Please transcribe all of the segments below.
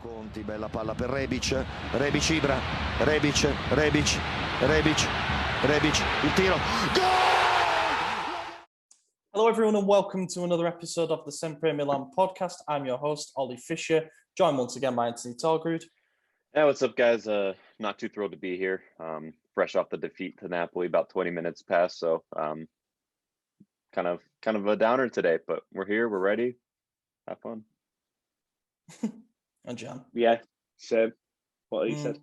Conti, bella palla per Rebic, Ibra, Rebic, il tiro, goal! Hello everyone and welcome to another episode of the SempreMilan podcast. I'm your host, Ollie Fisher, joined once again by Anthony Torgrud. Hey, what's up guys? Not too thrilled to be here. Fresh off the defeat to Napoli, about 20 minutes past, so kind of a downer today, but we're here, we're ready. Have fun. And Jan? Yeah, same. What he said.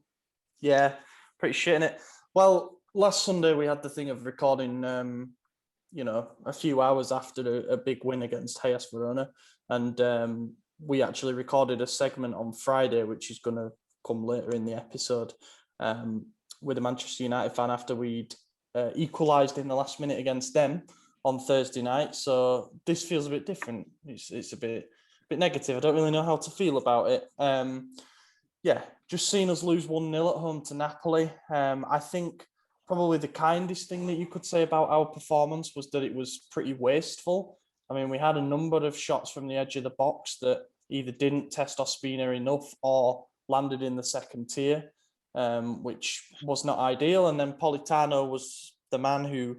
Yeah, pretty shit, innit? Well, last Sunday we had the thing of recording, a few hours after a big win against Hellas Verona, and we actually recorded a segment on Friday, which is going to come later in the episode, with a Manchester United fan after we'd equalised in the last minute against them on Thursday night. So this feels a bit different. It's a bit negative. I don't really know how to feel about it. Just seeing us lose 1-0 at home to Napoli. I think probably the kindest thing that you could say about our performance was that it was pretty wasteful. I mean, we had a number of shots from the edge of the box that either didn't test Ospina enough or landed in the second tier, which was not ideal. And then Politano was the man who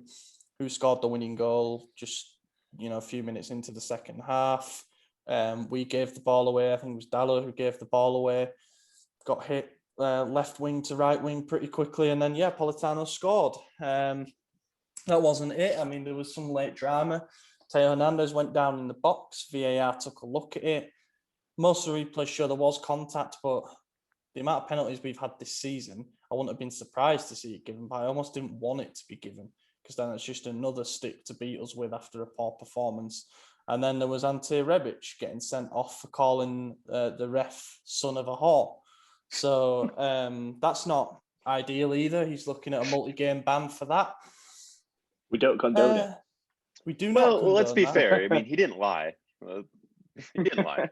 scored the winning goal just, a few minutes into the second half. We gave the ball away. I think it was Dale who gave the ball away. Got hit left wing to right wing pretty quickly. And then, Politano scored. That wasn't it. I mean, there was some late drama. Calhanoglu went down in the box. VAR took a look at it. Most of the replays show there was contact, but the amount of penalties we've had this season, I wouldn't have been surprised to see it given, but I almost didn't want it to be given because then it's just another stick to beat us with after a poor performance. And then there was Ante Rebic getting sent off for calling the ref son of a whore. So that's not ideal either. He's looking at a multi-game ban for that. We don't condone it. We do not condone Well, let's be that. fair. I mean, he didn't lie. He didn't lie.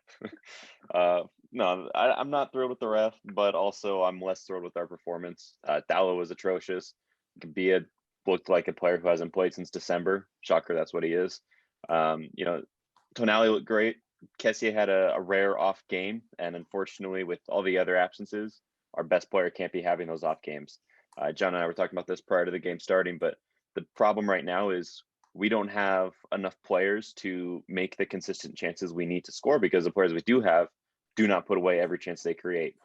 No, I'm not thrilled with the ref, but also I'm less thrilled with our performance. Dalo was atrocious. Gabia looked like a player who hasn't played since December. Shocker, that's what he is. Tonali looked great. Kessie had a rare off game, and unfortunately, with all the other absences, our best player can't be having those off games. John and I were talking about this prior to the game starting, but the problem right now is we don't have enough players to make the consistent chances we need to score because the players we do have do not put away every chance they create.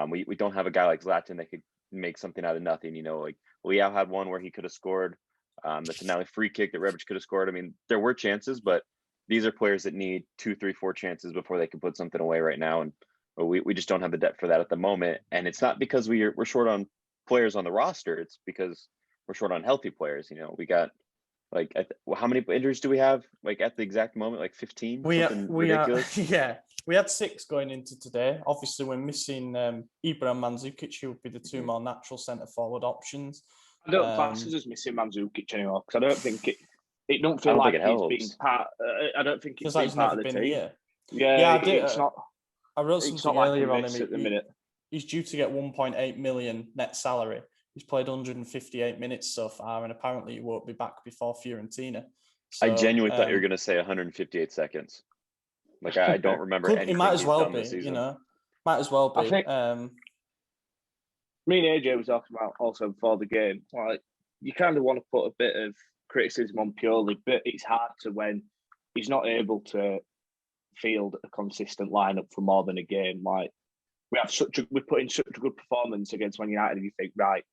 We don't have a guy like Zlatan that could make something out of nothing. Like Leao had one where he could have scored. The Tonali free kick that Rebic could have scored. I mean, there were chances, but these are players that need 2, 3, 4 chances before they can put something away right now. And we just don't have the depth for that at the moment. And it's not because we're short on players on the roster. It's because we're short on healthy players. We got how many injuries do we have? Like at the exact moment, like 15? Ridiculous. We had 6 going into today. Obviously, we're missing Ibra and Mandzukic, who would be the 2 more natural centre forward options. I don't fancy just missing Mandzukic anymore because I don't think it don't feel like he's being part. I don't think it's being part of the team. Here. Yeah, I did. I wrote something earlier on him. At the minute. He's due to get 1.8 million net salary. He's played 158 minutes so far, and apparently he won't be back before Fiorentina. So, I genuinely thought you were going to say 158 seconds. Like I don't remember anything. It might as well be, might as well be. I think, me and AJ was talking about also before the game. Like you kind of want to put a bit of criticism on Pioli, but it's hard to when he's not able to field a consistent lineup for more than a game. Like we put in such a good performance against Man United, and you think, right,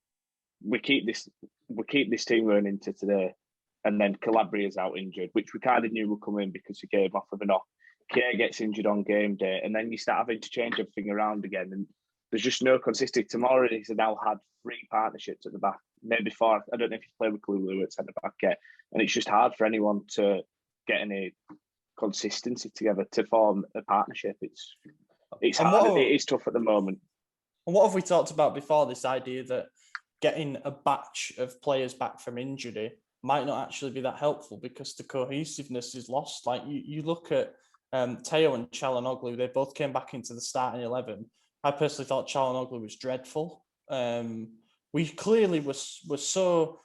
we keep this team going into today, and then Calabria's out injured, which we kind of knew would come in because he came off of a knock. Kay gets injured on game day, and then you start having to change everything around again, and there's just no consistency. Tomorrow he's now had 3 partnerships at the back, maybe 4. I don't know if he's played with Lulu at centre back yet, and it's just hard for anyone to get any consistency together to form a partnership. It's hard. It is tough at the moment. And what have we talked about before? This idea that getting a batch of players back from injury might not actually be that helpful because the cohesiveness is lost. Like you look at Teo and Calhanoglu, they both came back into the starting 11. I personally thought Calhanoglu was dreadful. We clearly were so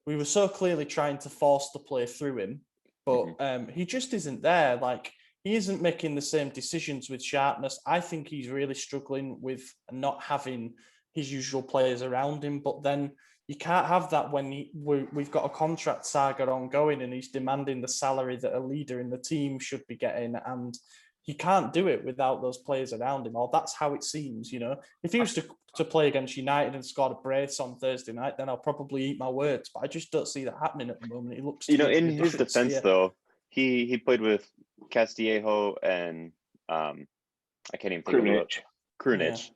clearly trying to force the play through him, but he just isn't there. Like he isn't making the same decisions with sharpness. I think he's really struggling with not having his usual players around him. But then you can't have that when we've got a contract saga ongoing and he's demanding the salary that a leader in the team should be getting. And he can't do it without those players around him, or that's how it seems, you know. If he was to play against United and scored a brace on Thursday night, then I'll probably eat my words. But I just don't see that happening at the moment. It looks, you know, in his defense though, he played with Castillejo and I can't even think of Krunic.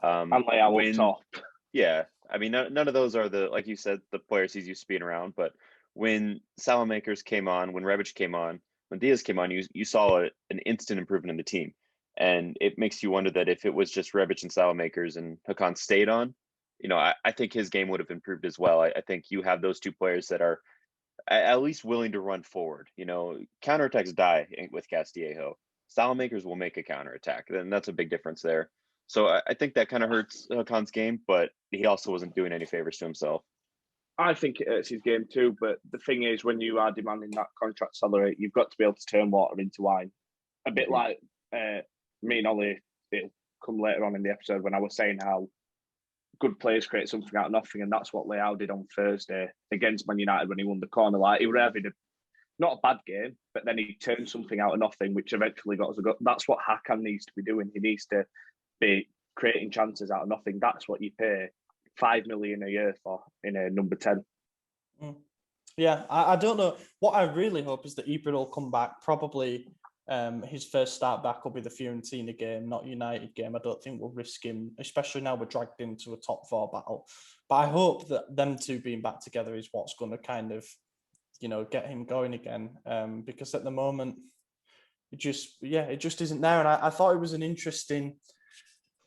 And Leao up top. Yeah, I mean, none of those are like you said, the players he's used to being around. But when Salamakers came on, when Rebic came on, when Diaz came on, you saw an instant improvement in the team. And it makes you wonder that if it was just Rebic and Salamakers and Hakan stayed on, you know, I think his game would have improved as well. I think you have those two players that are at least willing to run forward. You know, counterattacks die with Castillejo. Salamakers will make a counterattack, and that's a big difference there. So I think that kind of hurts Hakan's game, but he also wasn't doing any favors to himself. I think it hurts his game too, but the thing is, when you are demanding that contract salary, you've got to be able to turn water into wine. A bit like me and Ollie, it'll come later on in the episode when I was saying how good players create something out of nothing, and that's what Leao did on Thursday against Man United when he won the corner. Like, he was having not a bad game, but then he turned something out of nothing, which eventually got us a goal. That's what Hakan needs to be doing. He needs to be creating chances out of nothing. That's what you pay 5 million a year for in a number 10. Yeah, I don't know. What I really hope is that Ibra will come back. Probably his first start back will be the Fiorentina game, not United game. I don't think we'll risk him, especially now we're dragged into a top 4 battle. But I hope that them two being back together is what's going to kind of, you know, get him going again. Because at the moment, it just isn't there. And I thought it was an interesting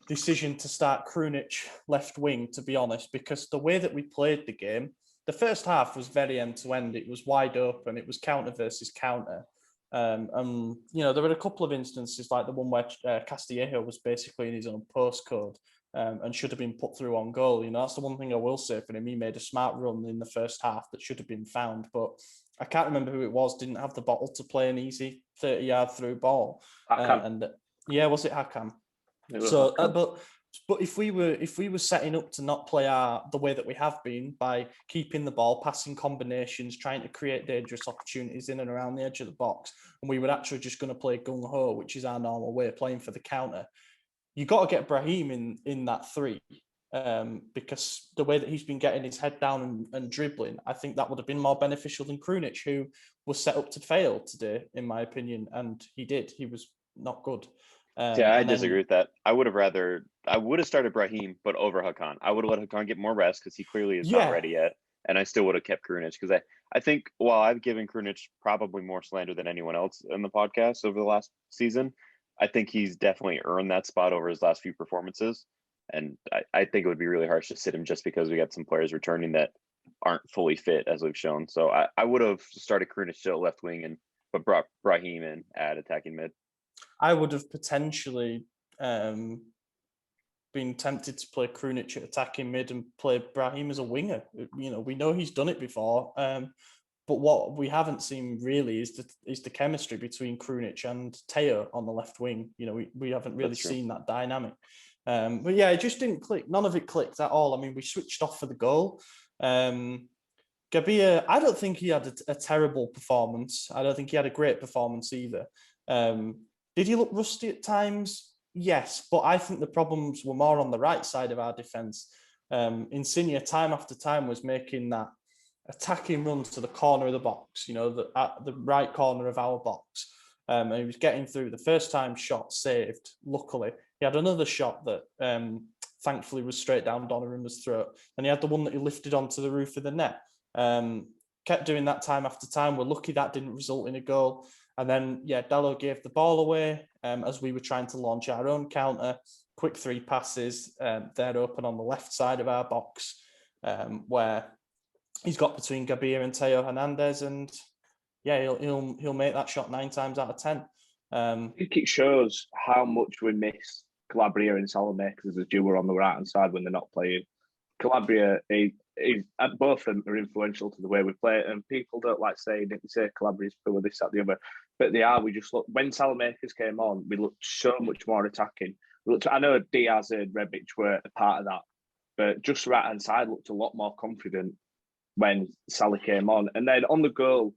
decision to start Krunic left wing, to be honest, because the way that we played the game, the first half was very end to end. It was wide open. It was counter versus counter. And, you know, there were a couple of instances like the one where Castillejo was basically in his own postcode and should have been put through on goal. You know, that's the one thing I will say for him. He made a smart run in the first half that should have been found, but I can't remember who it was, didn't have the bottle to play an easy 30-yard through ball. Was it Hakan? So, but if we were setting up to not play the way that we have been by keeping the ball, passing combinations, trying to create dangerous opportunities in and around the edge of the box, and we were actually just going to play gung ho, which is our normal way of playing for the counter, you got to get Brahim in that 3 because the way that he's been getting his head down and dribbling, I think that would have been more beneficial than Krunic, who was set up to fail today, in my opinion, and he did. He was not good. I disagree with that. I would have started Brahim, but over Hakan. I would have let Hakan get more rest because he clearly is not ready yet. And I still would have kept Krunic because I think while I've given Krunic probably more slander than anyone else in the podcast over the last season, I think he's definitely earned that spot over his last few performances. And I think it would be really harsh to sit him just because we got some players returning that aren't fully fit, as we've shown. So I would have started Krunic still left wing but brought Brahim in at attacking mid. I would have potentially been tempted to play Krunic at attacking mid and play Brahim as a winger. You know, we know he's done it before, but what we haven't seen really is the chemistry between Krunic and Teo on the left wing. You know, we haven't really seen that dynamic. But yeah, it just didn't click. None of it clicked at all. I mean, we switched off for the goal. Gabia, I don't think he had a terrible performance. I don't think he had a great performance either. Did he look rusty at times? Yes, but I think the problems were more on the right side of our defence. Insigne, time after time, was making that attacking run to the corner of the box, you know, at the right corner of our box. And he was getting through. The first time shot saved, luckily. He had another shot that thankfully was straight down Donnarumma's throat. And he had the one that he lifted onto the roof of the net. Kept doing that time after time. We're lucky that didn't result in a goal. And then, Dallo gave the ball away as we were trying to launch our own counter. Quick 3 passes. They're open on the left side of our box where he's got between Gabia and Teo Hernandez. And he'll make that shot 9 times out of 10. I think it shows how much we miss Calabria and Salamakers as a duo on the right-hand side when they're not playing. Calabria, both of them are influential to the way we play, and people don't like saying it. They say Calabria's poor, this, that, the other, but they are. We just look when Salamakers came on, we looked so much more attacking. I know Diaz and Rebic were a part of that, but just right hand side looked a lot more confident when Salah came on, and then on the goal,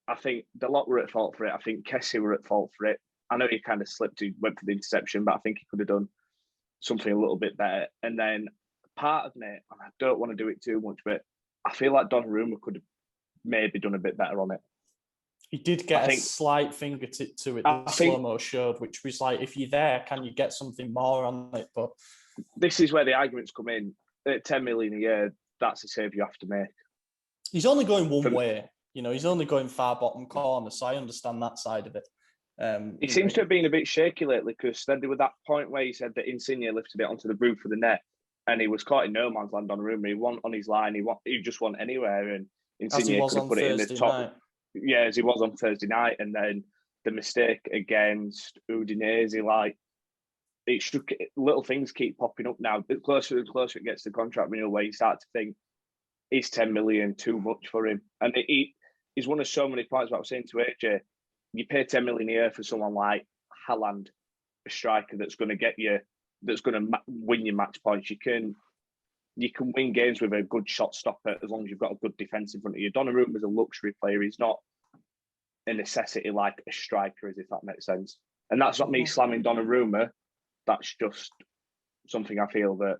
I think Delort were at fault for it. I think Kessie were at fault for it. I know he kind of slipped. He went for the interception, but I think he could have done something a little bit better. And then part of me, and I don't want to do it too much, but I feel like Donnarumma could have maybe done a bit better on it. He did get a slight fingertip to it that slow-mo showed, which was like, if you're there, can you get something more on it? But this is where the arguments come in. At 10 million a year, that's a save you have to make. He's only going one way. He's only going far bottom corner, so I understand that side of it. He seems to have been a bit shaky lately, because then there was that point where he said that Insigne lifted it onto the roof of the net and he was caught in no man's land on a room. He wasn't on his line. He just wasn't anywhere. And Insigne could have put it in the top. Night. Yeah, as he was on Thursday night. And then the mistake against Udinese, like, little things keep popping up now. The closer and closer it gets to contract renewal, where you start to think, is 10 million too much for him? And he's one of so many points. What I was saying to AJ, you pay 10 million a year for someone like Haaland, a striker that's going to win your match points. You can win games with a good shot stopper as long as you've got a good defence in front of you. Donnarumma is a luxury player. He's not a necessity like a striker is, if that makes sense. And that's not me slamming Donnarumma. That's just something I feel that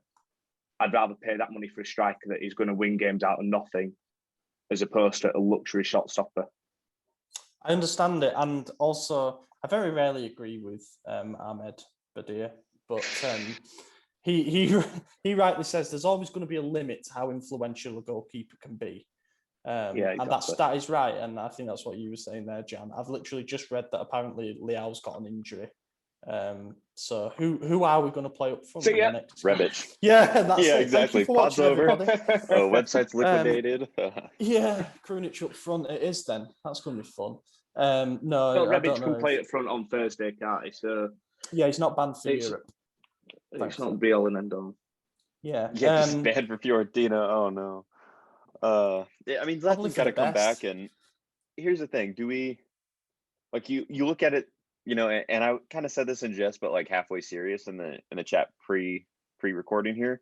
I'd rather pay that money for a striker that is going to win games out of nothing, as opposed to a luxury shot stopper. I understand it, and also I very rarely agree with Ahmed Badir, but he rightly says there's always going to be a limit to how influential a goalkeeper can be. Exactly. And that is right, and I think that's what you were saying there, Jan. I've literally just read that apparently Leao's got an injury. So who are we going to play up front? Next Rebic. That's it. Exactly. Pod's over. Website's liquidated. Krunic up front. It is then. That's going to be fun. Rebic can play up front on Thursday, can't he? So he's not banned for Europe. It's not be all and end all. Just banned for Fiorentina. Oh no. I mean, Zlatan's got to come back. And here's the thing: do we you look at it? And I kind of said this in jest, but like halfway serious in the chat pre-recording here.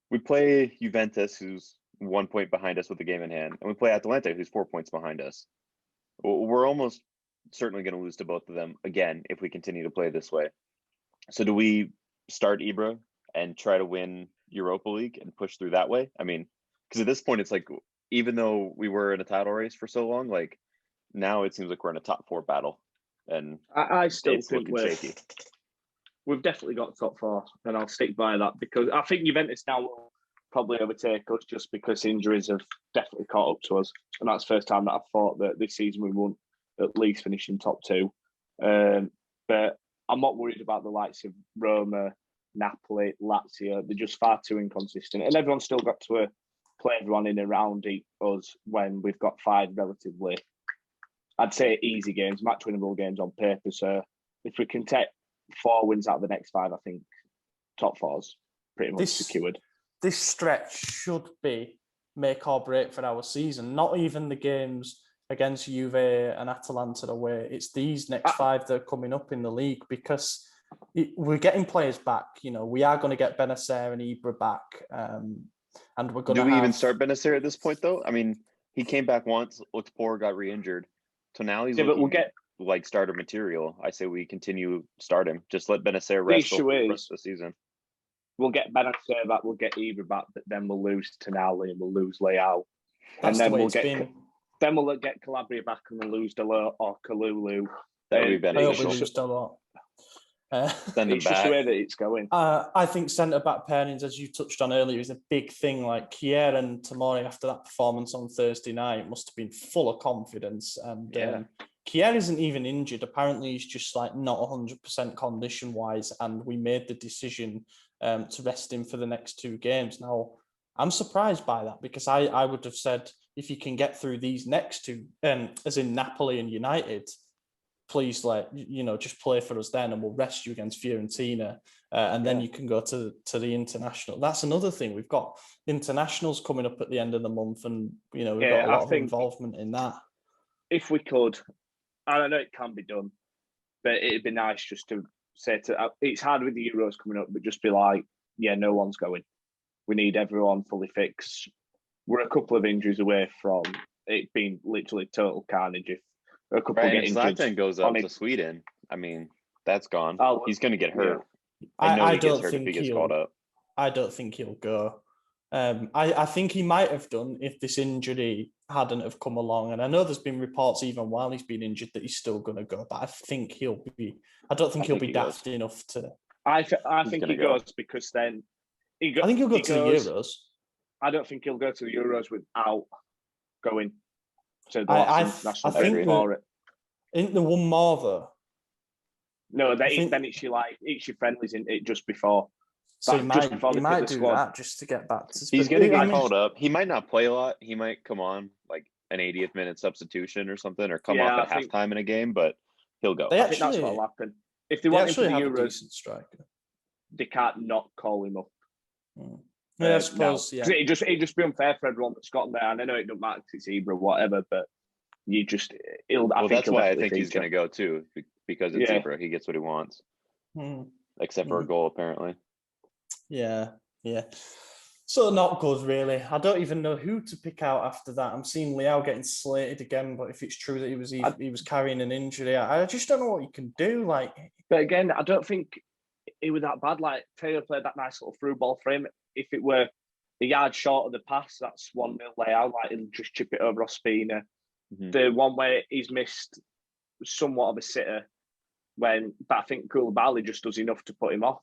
We play Juventus, who's 1 point behind us with the game in hand, and we play Atalanta, who's 4 points behind us. We're almost certainly going to lose to both of them again if we continue to play this way. So do we start Ibra and try to win Europa League and push through that way? I mean, because at this point, it's like, even though we were in a title race for so long, like now it seems like we're in a top 4 battle. And I still think we've definitely got top 4, and I'll stick by that, because I think Juventus now will probably overtake us just because injuries have definitely caught up to us. And that's the first time that I've thought that this season we won't at least finish in top 2. But I'm not worried about the likes of Roma, Napoli, Lazio. They're just far too inconsistent. And everyone's still got to play everyone in around us when we've got 5 relatively, I'd say, easy games, match winnable games on paper. So if we can take 4 wins out of the next 5, I think top 4's pretty much secured. This stretch should be make or break for our season. Not even the games against Juve and Atalanta away. It's these next 5 that are coming up in the league, because we're getting players back. We are going to get Benacer and Ibra back, and we're going to. Do we even start Benacer at this point, though? I mean, he came back once, looked poor, got re-injured. So now he's looking like starter material. I say we continue start him. Just let Benacer rest for the rest of the season. We'll get Benacer back, we'll get Ibra back, but then we'll lose Tonali and we'll lose Leao. And then we'll get Calabria back and we'll lose Delort or Kalulu. That would be beneficial. I hope we lose Delort. It's just the way that it's going. I think centre-back pairings, as you touched on earlier, is a big thing. Like Kier and Tomori, after that performance on Thursday night, must have been full of confidence. And Kier isn't even injured. Apparently, he's just like not 100% condition-wise, and we made the decision to rest him for the next 2 games. Now, I'm surprised by that, because I would have said, if you can get through these next 2, as in Napoli and United, please just play for us then, and we'll rest you against Fiorentina and then you can go to the international. That's another thing. We've got internationals coming up at the end of the month, and we've got a lot of involvement in that. If we could, and I know it can be done, but it'd be nice just to say it's hard with the Euros coming up, but just be like, yeah, no one's going. We need everyone fully fixed. We're a couple of injuries away from it being literally total carnage. If a couple get injured, Zlatan goes up to Sweden. I mean, that's gone. He's going to get hurt. Yeah. I know he gets hurt if he gets called up. I don't think he'll go. I think he might have done if this injury hadn't have come along. And I know there's been reports even while he's been injured that he's still going to go. But I think he'll be. I don't think he'll be daft enough to. I think he goes because then. I think he'll go to the Euros. I don't think he'll go to the Euros without going to the national team for it. Isn't there one more though? No, then it's your friendlies in it just before. So he might do that just to get back to. He's going to get called up. He might not play a lot. He might come on like an 80th minute substitution or something, or come off at halftime in a game, but he'll go. I think that's what'll happen. If they want him to the Euros, striker, they can't not call him up. Yeah, I suppose. No. It'd just be unfair for everyone that's got him there. And I know it don't matter because it's Ibra or whatever, but you just that's why I think he's going to go too, because it's Ibra. He gets what he wants, except for a goal apparently. Yeah. So not good, really. I don't even know who to pick out after that. I'm seeing Leao getting slated again, but if it's true that he was carrying an injury, I just don't know what you can do. But again, I don't think it was that bad. Like Taylor played that nice little through ball for him. If it were a yard short of the pass, that's 1-0 Leao. Like he'll just chip it over Ospina. The one where he's missed somewhat of a sitter, but I think Koulibaly just does enough to put him off.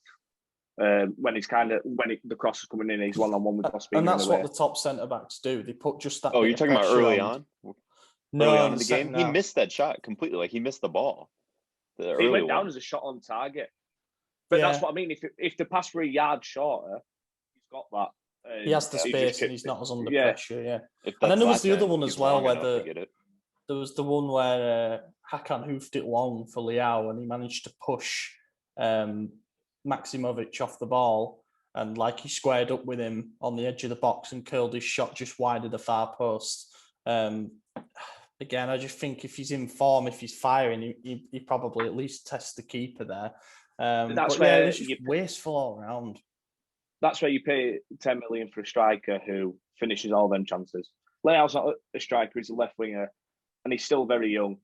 When the cross is coming in, he's 1-on-1 with Ospina. And that's what the top centre backs do. They put just that. Oh, you're talking about early on? No, early on in the game, he missed that shot completely. Like he missed the ball. He went down as a shot on target. But that's what I mean. If the pass were a yard shorter, he's got that. He has the space and he's not as under pressure. Yeah. And then there was the other one as well where there was the one where Hakan hoofed it long for Leao and he managed to push Maximovic off the ball and he squared up with him on the edge of the box and curled his shot just wide of the far post. Again, I just think if he's in form, if he's firing, he probably at least tests the keeper there. That's where it's just wasteful all around. That's where you pay 10 million for a striker who finishes all them chances. Leao's not a striker; he's a left winger, and he's still very young.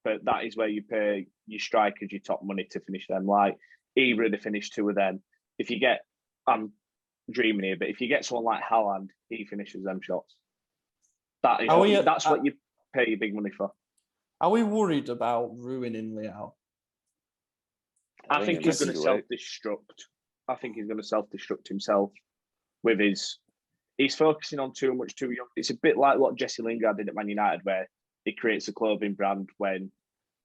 But that is where you pay your strikers your top money to finish them. Like Ibra to finish 2 of them. If you get, I'm dreaming here, but if you get someone like Haaland, he finishes them shots. That's what you pay your big money for. Are we worried about ruining Leao? I think he's going to self-destruct. I think he's going to self-destruct himself with he's focusing on too much too young. It's a bit like what Jesse Lingard did at Man United, where he creates a clothing brand when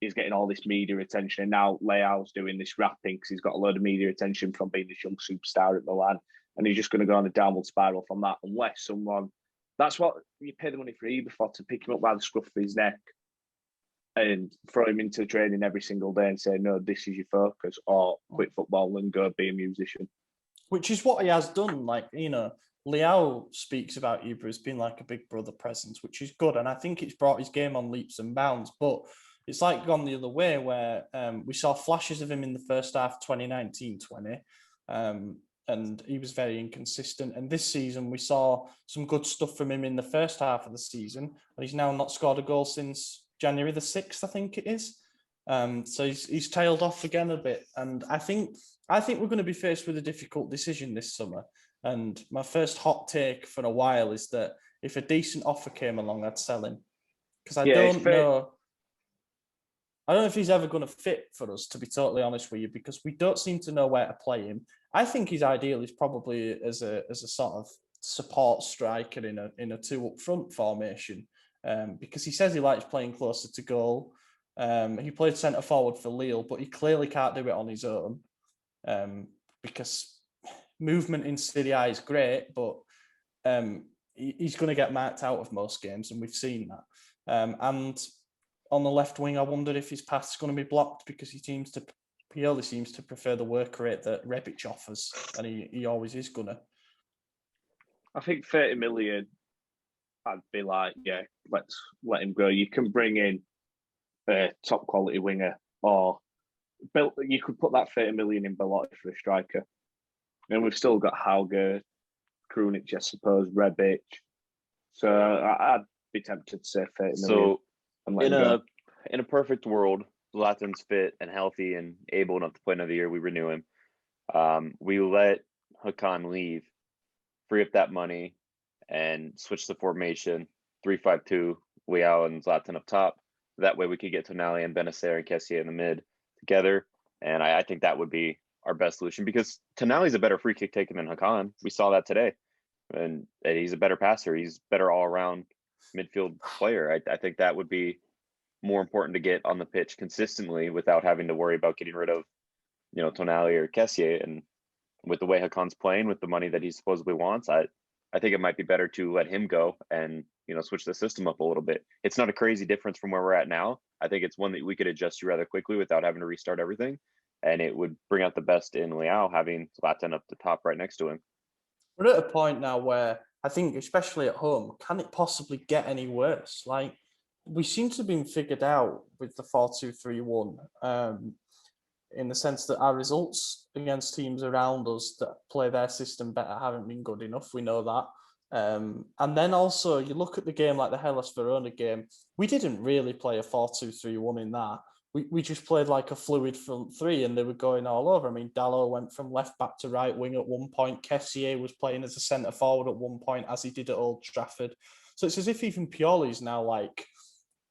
he's getting all this media attention. And now Leao's doing this rapping because he's got a load of media attention from being this young superstar at Milan. And he's just going to go on a downward spiral from that unless that's what you pay the money for Ibra for, to pick him up by the scruff of his neck and throw him into training every single day and say, no, this is your focus, or quit football and go be a musician. Which is what he has done. Leao speaks about Ibra as being like a big brother presence, which is good. And I think it's brought his game on leaps and bounds. But it's gone the other way where we saw flashes of him in the first half 2019-20. And he was very inconsistent. And this season, we saw some good stuff from him in the first half of the season. And he's now not scored a goal since January the 6th, I think it is. So he's tailed off again a bit. And I think we're going to be faced with a difficult decision this summer. And my first hot take for a while is that if a decent offer came along, I'd sell him. Because I don't know if he's ever going to fit for us, to be totally honest with you, because we don't seem to know where to play him. I think his ideal is probably as a sort of support striker in a 2 up front formation. Because he says he likes playing closer to goal. He played centre forward for Lille, but he clearly can't do it on his own because movement in Serie A is great, but he's going to get marked out of most games, and we've seen that. And on the left wing, I wondered if his path's going to be blocked because he seems to Pioli seems to prefer the work rate that Rebic offers, and he always is gonna. I think 30 million, I'd be like, yeah, let's let him go. You can bring in a top quality winger, or you could put that 30 million in Belotti for a striker. And we've still got Hauger, Krunic, I suppose, Rebic. So I'd be tempted to say 30 million. So in a perfect world, Zlatan's fit and healthy and able enough to play another year, we renew him. We let Hakan leave, free up that money, and switch the formation 3-5-2, Leao and Zlatan up top. That way we could get Tonali and Benacer and Kessié in the mid together. And I think that would be our best solution, because Tonali's a better free kick taker than Hakan. We saw that today. And he's a better passer. He's better all around midfield player. I think that would be more important to get on the pitch consistently without having to worry about getting rid of, Tonali or Kessié. And with the way Hakan's playing, with the money that he supposedly wants, I think it might be better to let him go and, switch the system up a little bit. It's not a crazy difference from where we're at now. I think it's one that we could adjust to rather quickly without having to restart everything. And it would bring out the best in Leao, having Zlatan up the top right next to him. We're at a point now where I think, especially at home, can it possibly get any worse? Like, we seem to have been figured out with the 4-2-3-1, in the sense that our results against teams around us that play their system better haven't been good enough. We know that. And then also, you look at the game like the Hellas Verona game, we didn't really play a 4-2-3-1 in that. We just played like a fluid front three, and they were going all over. I mean, Dalot went from left back to right wing at one point. Kessié was playing as a centre forward at one point, as he did at Old Trafford. So it's as if even Pioli's now like,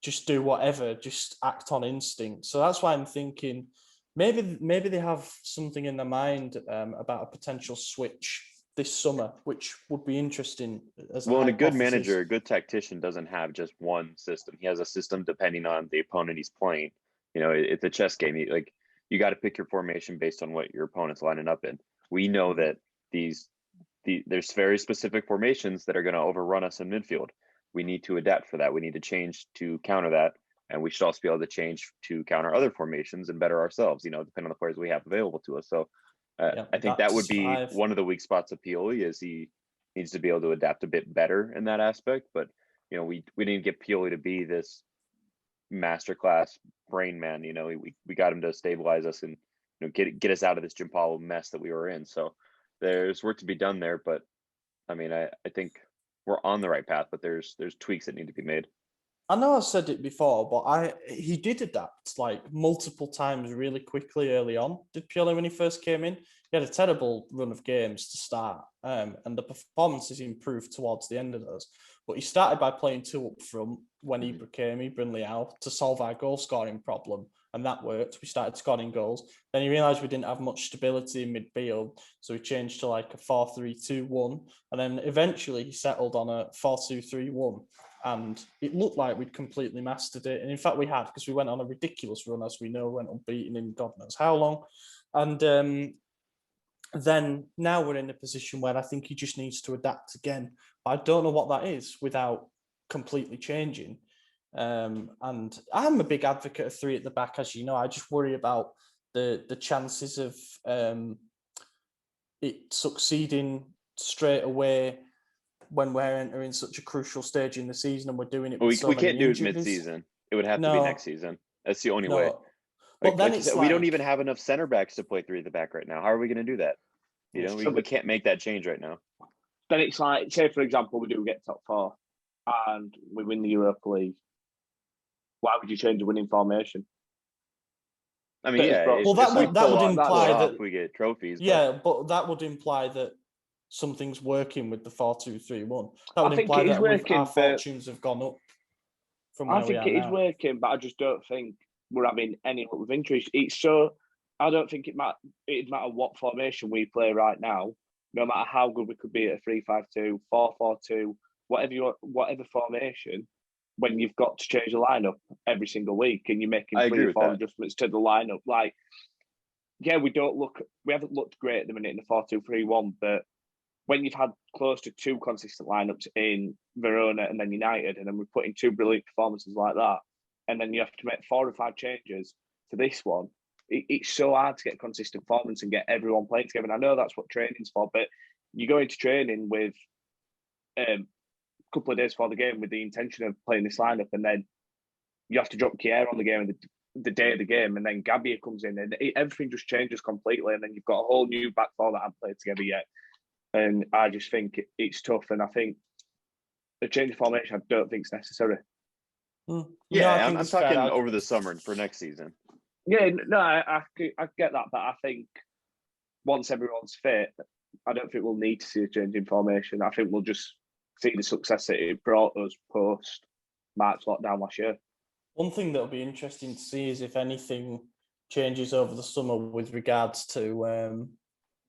just do whatever, just act on instinct. So that's why I'm thinking maybe they have something in their mind about a potential switch this summer, which would be interesting. And a good manager, a good tactician doesn't have just one system. He has a system depending on the opponent he's playing. It's a chess game. You got to pick your formation based on what your opponent's lining up in. We know that there's very specific formations that are going to overrun us in midfield. We need to adapt for that. We need to change to counter that. And we should also be able to change to counter other formations and better ourselves, depending on the players we have available to us. So I think that would be one of the weak spots of Pioli, is he needs to be able to adapt a bit better in that aspect. But, we didn't get Pioli to be this masterclass brain man. We got him to stabilize us and get us out of this Giampaolo mess that we were in. So there's work to be done there. But I mean, I think we're on the right path, but there's tweaks that need to be made. I know I've said it before, but he did adapt like multiple times really quickly early on. Did Pioli when he first came in? He had a terrible run of games to start, and the performances improved towards the end of those. But he started by playing two up front when Ibra came, Ibra and Leao, to solve our goal scoring problem, and that worked. We started scoring goals. Then he realised we didn't have much stability in midfield, so he changed to like a 4-3-2-1, and then eventually he settled on a 4-2-3-1. And it looked like we'd completely mastered it. And in fact, we had, because we went on a ridiculous run, as we know, went unbeaten in God knows how long. And then now we're in a position where I think he just needs to adapt again. But I don't know what that is without completely changing. And I'm a big advocate of three at the back, as you know. I just worry about the chances of it succeeding straight away when we're entering such a crucial stage in the season, and we're doing it. We can't do it mid-season. It would have to be next season. That's the only way. But then we don't even have enough center backs to play three at the back right now. How are we going to do that? We can't make that change right now. Then it's like, say for example, we do get top four and we win the Europa League. Why would you change the winning formation? I mean, that would imply that we get trophies. Yeah, but that would imply that something's working with the 4-2-3-1. That would imply that our fortunes have gone up from where we are now. I think it is working, but I just don't think we're having any luck with injuries. I don't think it'd matter what formation we play right now, no matter how good we could be at a 3-5-2, 4-4-2, whatever formation, when you've got to change the lineup every single week and you're making 3 or 4 adjustments to the lineup. Like, yeah, we haven't looked great at the minute in the 4-2-3-1, but when you've had close to 2 consistent lineups in Verona and then United, and then we're putting 2 brilliant performances like that, and then you have to make 4 or 5 changes to this one, it's so hard to get consistent performance and get everyone playing together. And I know that's what training's for, but you go into training with a couple of days before the game with the intention of playing this lineup, and then you have to drop Kier on the game the day of the game, and then Gabia comes in, and everything just changes completely. And then you've got a whole new back four that haven't played together yet. And I just think it's tough. And I think a change of formation, I don't think is necessary. Yeah, I'm talking over the summer for next season. Yeah, no, I get that, but I think once everyone's fit, I don't think we'll need to see a change in formation. I think we'll just see the success that it brought us post March lockdown last year. One thing that'll be interesting to see is if anything changes over the summer with regards to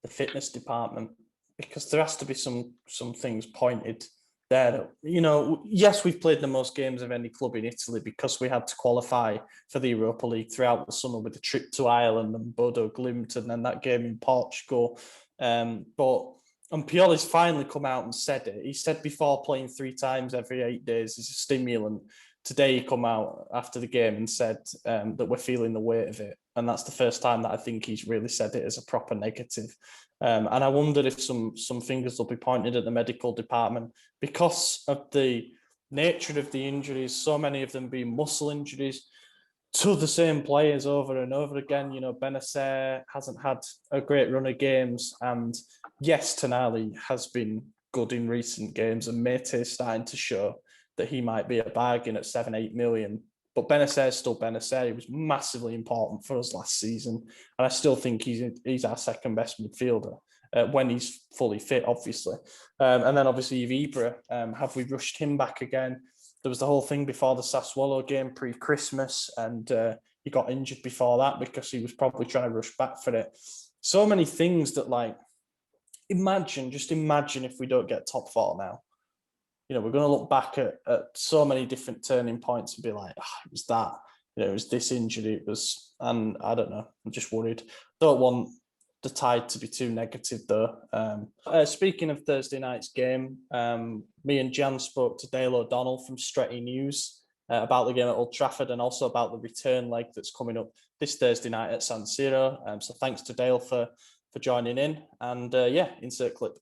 the fitness department, because there has to be some things pointed there. You know, yes, we've played the most games of any club in Italy because we had to qualify for the Europa League throughout the summer with the trip to Ireland and Bodo Glimt and then that game in Portugal. And Pioli's finally come out and said it. He said before playing 3 times every 8 days is a stimulant. Today he come out after the game and said that we're feeling the weight of it. And that's the first time that I think he's really said it as a proper negative. And I wondered if some fingers will be pointed at the medical department because of the nature of the injuries, so many of them being muscle injuries to the same players over and over again. You know, Benacer hasn't had a great run of games. And yes, Tonali has been good in recent games, and Mate is starting to show that he might be a bargain at 7-8 million. But Benacer is still Benacer. He was massively important for us last season. And I still think he's our second best midfielder when he's fully fit, obviously. And then obviously you've Ibra. Have we rushed him back again? There was the whole thing before the Sassuolo game pre-Christmas, and he got injured before that because he was probably trying to rush back for it. So many things that, like, imagine if we don't get top 4 now. You know, we're going to look back at so many different turning points and be like, it was that, you know, it was this injury, it was, and I don't know, I'm just worried. Don't want the tide to be too negative though. Speaking of Thursday night's game, me and Jan spoke to Dale O'Donnell from Stretty News about the game at Old Trafford and also about the return leg that's coming up this Thursday night at San Siro. So thanks to Dale for joining in, and insert clip.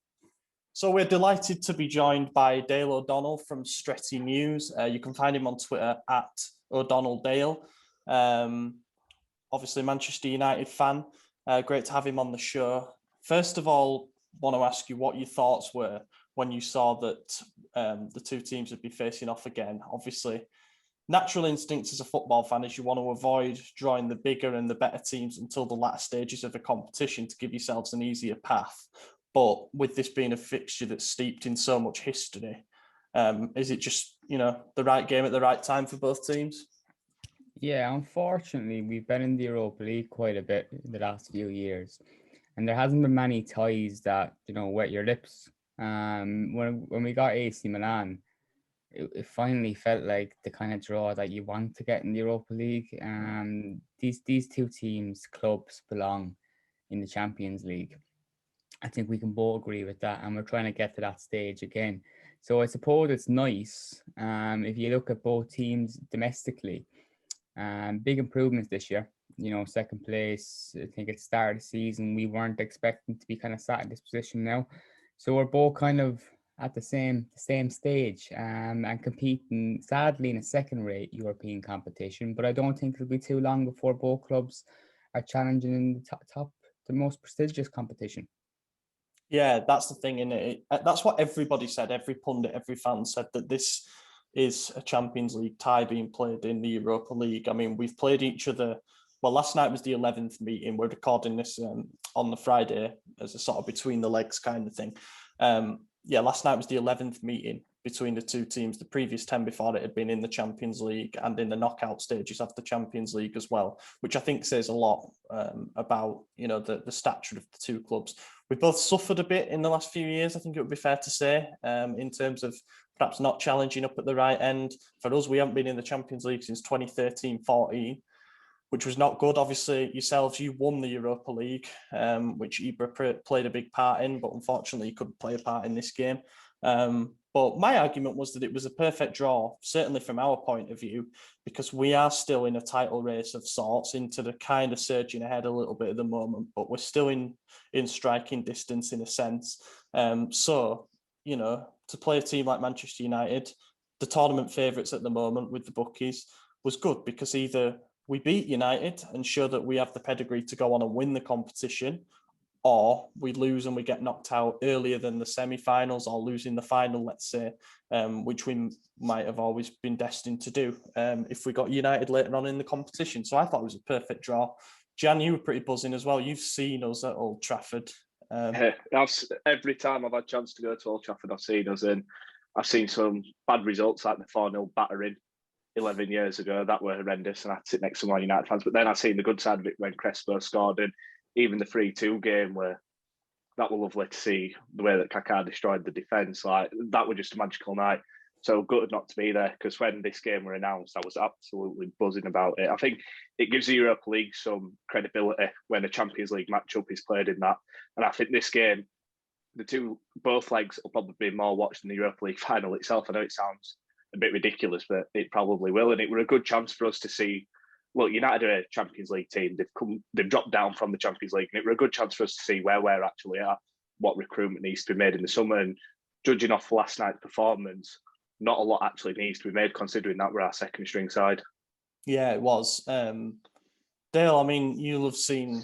So we're delighted to be joined by Dale O'Donnell from Stretty News. You can find him on Twitter at @O'DonnellDale. Obviously, Manchester United fan. Great to have him on the show. First of all, want to ask you what your thoughts were when you saw that the two teams would be facing off again. Obviously, natural instincts as a football fan is you want to avoid drawing the bigger and the better teams until the latter stages of the competition to give yourselves an easier path. But with this being a fixture that's steeped in so much history, is it just, you know, the right game at the right time for both teams? Yeah, unfortunately, we've been in the Europa League quite a bit in the last few years, and there hasn't been many ties that, you know, wet your lips. When we got AC Milan, it finally felt like the kind of draw that you want to get in the Europa League. These two teams, clubs, belong in the Champions League. I think we can both agree with that, and we're trying to get to that stage again. So I suppose it's nice if you look at both teams domestically. Big improvements this year. You know, second place. I think at the start of the season we weren't expecting to be kind of sat in this position now. So we're both kind of at the same stage and competing, sadly, in a second-rate European competition. But I don't think it'll be too long before both clubs are challenging in the top the most prestigious competition. Yeah, that's the thing, innit? That's what everybody said. Every pundit, every fan said that this is a Champions League tie being played in the Europa League. I mean, we've played each other. Well, last night was the 11th meeting. We're recording this on the Friday as a sort of between the legs kind of thing. Last night was the 11th meeting between the two teams. The previous 10 before it had been in the Champions League and in the knockout stages of the Champions League as well, which I think says a lot about, you know, the stature of the two clubs. We've both suffered a bit in the last few years, I think it would be fair to say, in terms of perhaps not challenging up at the right end. For us, we haven't been in the Champions League since 2013-14, which was not good. Obviously, yourselves, you won the Europa League, which Ibra played a big part in, but unfortunately, he couldn't play a part in this game. But my argument was that it was a perfect draw, certainly from our point of view, because we are still in a title race of sorts, into the kind of surging ahead a little bit at the moment, but we're still in striking distance in a sense. So, you know, to play a team like Manchester United, the tournament favourites at the moment with the bookies, was good, because either we beat United and show that we have the pedigree to go on and win the competition, or we lose and we get knocked out earlier than the semi-finals, or lose in the final, let's say, which we might have always been destined to do if we got United later on in the competition. So I thought it was a perfect draw. Jan, you were pretty buzzing as well. You've seen us at Old Trafford. Every time I've had a chance to go to Old Trafford, I've seen us, and I've seen some bad results like the 4-0 battering 11 years ago. That were horrendous, and I had to sit next to my United fans. But then I've seen the good side of it when Crespo scored, and even the 3-2 game, where that was lovely to see the way that Kaká destroyed the defence. Like, that was just a magical night. So good not to be there, because when this game were announced, I was absolutely buzzing about it. I think it gives the Europa League some credibility when a Champions League matchup is played in that. And I think this game, both legs will probably be more watched than the Europa League final itself. I know it sounds a bit ridiculous, but it probably will. And it were a good chance for us to see, look, United are a Champions League team. They've dropped down from the Champions League, and it were a good chance for us to see where we're actually at, what recruitment needs to be made in the summer. And judging off last night's performance, not a lot actually needs to be made, considering that we're our second string side. Yeah, it was. Dale, I mean, you'll have seen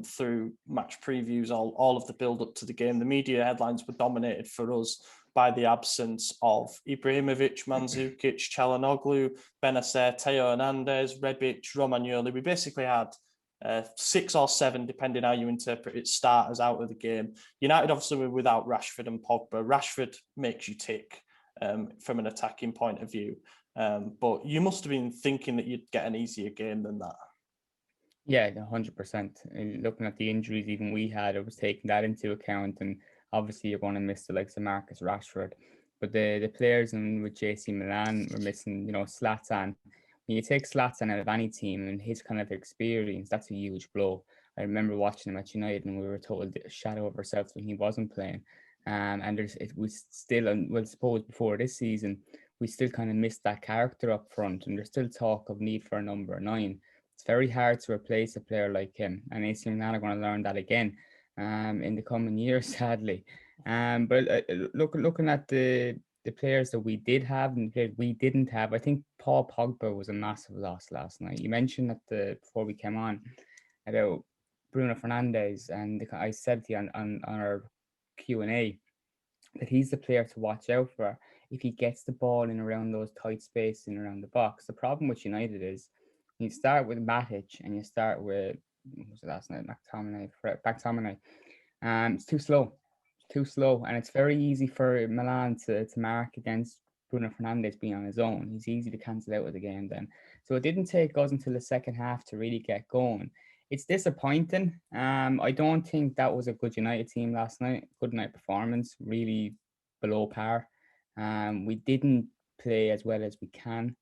through match previews all of the build up to the game. The media headlines were dominated for us by the absence of Ibrahimovic, Mandzukic, Calhanoglu, Benacer, Teo Hernandez, Rebic, Romagnoli. We basically had 6 or 7, depending how you interpret it, starters out of the game. United obviously were without Rashford and Pogba. Rashford makes you tick from an attacking point of view. But you must have been thinking that you'd get an easier game than that. Yeah, 100%. Looking at the injuries even we had, I was taking that into account, and obviously you're going to miss the likes of Marcus Rashford. But the players in with AC Milan were missing, you know, Zlatan. When you take Zlatan out of any team and his kind of experience, that's a huge blow. I remember watching him at United, and we were told a shadow of ourselves when he wasn't playing. And it was still, well, I suppose before this season, we still kind of missed that character up front, and there's still talk of need for a number 9. It's very hard to replace a player like him, and AC Milan are going to learn that again in the coming years, sadly. But looking at the players that we did have and the players we didn't have, I think Paul Pogba was a massive loss last night. You mentioned before we came on about Bruno Fernandes, and I said to you on our Q&A that he's the player to watch out for if he gets the ball in around those tight spaces in around the box. The problem with United is you start with Matic and you start with, what was it last night, McTominay. It's too slow, and it's very easy for Milan to mark against Bruno Fernandes being on his own. He's easy to cancel out of the game then. So it didn't take us until the second half to really get going. It's disappointing. I don't think that was a good United team last night. Good night performance, really below par. We didn't play as well as we can.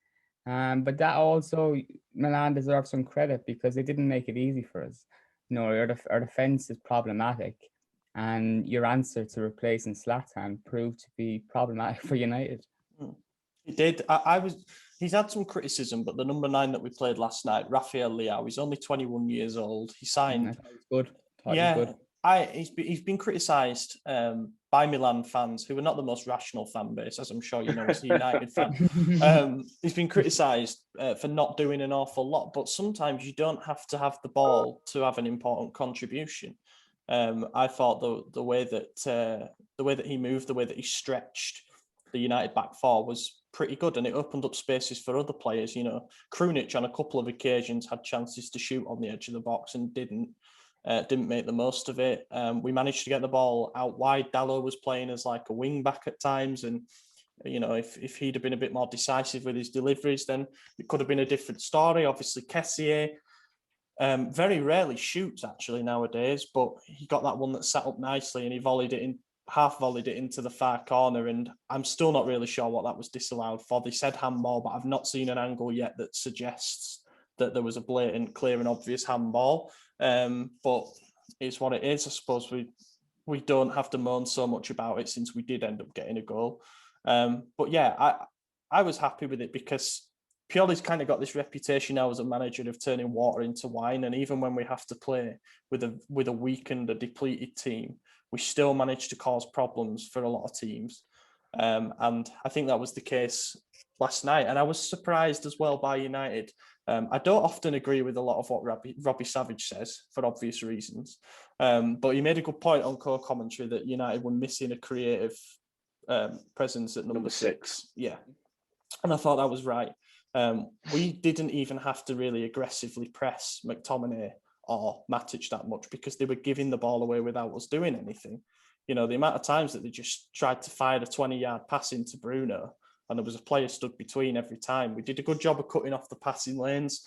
But that also, Milan deserves some credit because they didn't make it easy for us. You know, our defense is problematic, and your answer to replacing Zlatan proved to be problematic for United. He did. He's had some criticism, but the number 9 that we played last night, Rafael Leao, he's only 21 years old. He signed. Good. Yeah, he's been criticised by Milan fans, who are not the most rational fan base, as I'm sure you know as a United fan. He's been criticised for not doing an awful lot, but sometimes you don't have to have the ball to have an important contribution. I thought the way that he moved, the way that he stretched the United back four was pretty good, and it opened up spaces for other players. You know, Krunic on a couple of occasions had chances to shoot on the edge of the box and didn't make the most of it. We managed to get the ball out wide. Dalot was playing as like a wing back at times, and you know, if he'd have been a bit more decisive with his deliveries, then it could have been a different story. Obviously, Kessié very rarely shoots actually nowadays, but he got that one that sat up nicely, and he half volleyed it into the far corner, and I'm still not really sure what that was disallowed for. They said handball, but I've not seen an angle yet that suggests that there was a blatant, clear and obvious handball. But it's what it is. I suppose we don't have to moan so much about it since we did end up getting a goal. But yeah, I was happy with it because Pioli's kind of got this reputation now as a manager of turning water into wine. And even when we have to play with a weakened, a depleted team, we still manage to cause problems for a lot of teams. And I think that was the case last night. And I was surprised as well by United. I don't often agree with a lot of what Robbie Savage says for obvious reasons. But he made a good point on co-commentary that United were missing a creative presence at number 6. Yeah. And I thought that was right. We didn't even have to really aggressively press McTominay or Matic that much because they were giving the ball away without us doing anything. You know, the amount of times that they just tried to fire a 20-yard pass into Bruno and there was a player stood between every time. We did a good job of cutting off the passing lanes.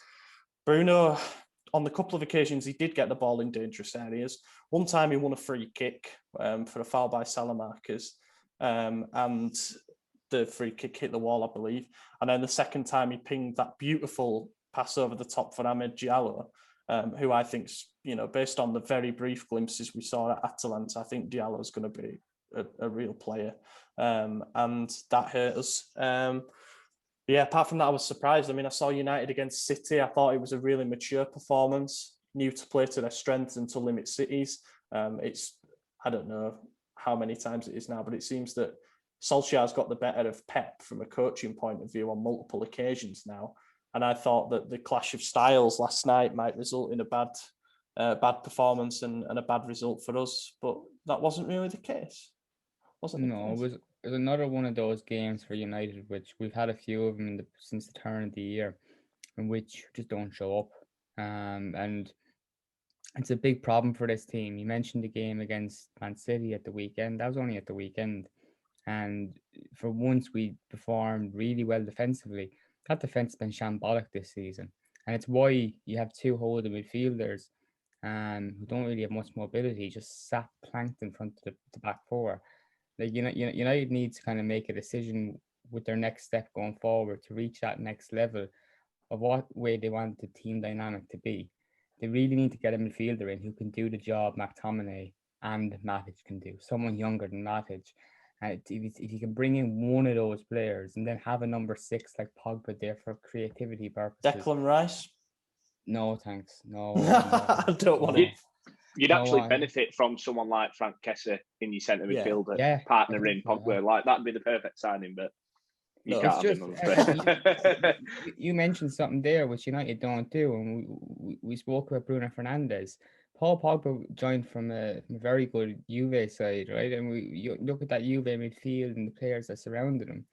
Bruno, on the couple of occasions, he did get the ball in dangerous areas. One time he won a free kick for a foul by Salamakers, and the free kick hit the wall, I believe. And then the second time he pinged that beautiful pass over the top for Ahmed Diallo, who I think's, you know, based on the very brief glimpses we saw at Atalanta, I think Diallo's going to be a real player. And that hurt us. Yeah, apart from that, I was surprised. I mean, I saw United against City. I thought it was a really mature performance, new to play to their strengths and to limit City's. I don't know how many times it is now, but it seems that Solskjaer's got the better of Pep from a coaching point of view on multiple occasions now. And I thought that the clash of styles last night might result in a bad performance and a bad result for us. But that wasn't really the case. It was another one of those games for United, which we've had a few of them since the turn of the year, in which just don't show up. And it's a big problem for this team. You mentioned the game against Man City at the weekend. That was only at the weekend. And for once, we performed really well defensively. That defense has been shambolic this season. And it's why you have two holding midfielders who don't really have much mobility, just sat planked in front of the back four. Like, United need to kind of make a decision with their next step going forward to reach that next level of what way they want the team dynamic to be. They really need to get a midfielder in who can do the job McTominay and Matic can do, someone younger than Matic. If you can bring in one of those players and then have a number 6 like Pogba there for creativity purposes. Declan Rice? No, thanks. No. I don't want it. You'd actually benefit from someone like Frank Kessie in your centre midfielder, partnering Pogba. Like, that'd be the perfect signing, but you can't have him. You mentioned something there which United don't do, and we spoke about Bruno Fernandes. Paul Pogba joined from a very good Juve side, right? And you look at that Juve midfield and the players that surrounded him.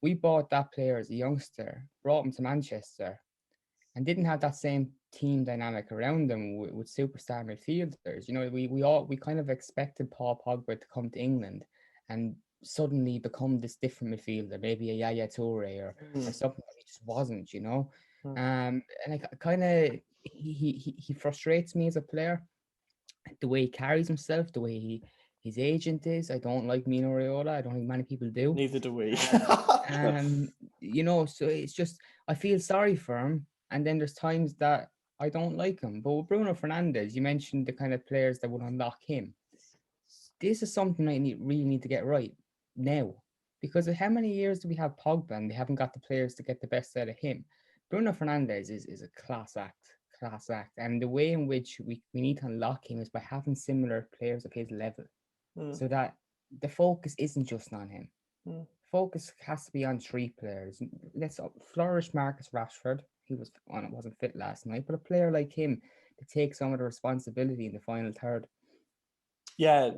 We bought that player as a youngster, brought him to Manchester, and didn't have that same team dynamic around them with superstar midfielders. You know, we kind of expected Paul Pogba to come to England and suddenly become this different midfielder, maybe a Yaya Toure or something that he just wasn't, you know. And I kind of he frustrates me as a player. The way he carries himself, the way his agent is. I don't like Mino Raiola. I don't think many people do. Neither do we. You know, so it's just I feel sorry for him. And then there's times that I don't like him. But with Bruno Fernandes, you mentioned the kind of players that would unlock him. This is something I really need to get right now. Because how many years do we have Pogba and they haven't got the players to get the best out of him? Bruno Fernandes is a class act. And the way in which we need to unlock him is by having similar players of his level. So that the focus isn't just on him. Focus has to be on 3 players. Let's flourish Marcus Rashford. He wasn't fit last night, but a player like him to take some of the responsibility in the final third. Yeah,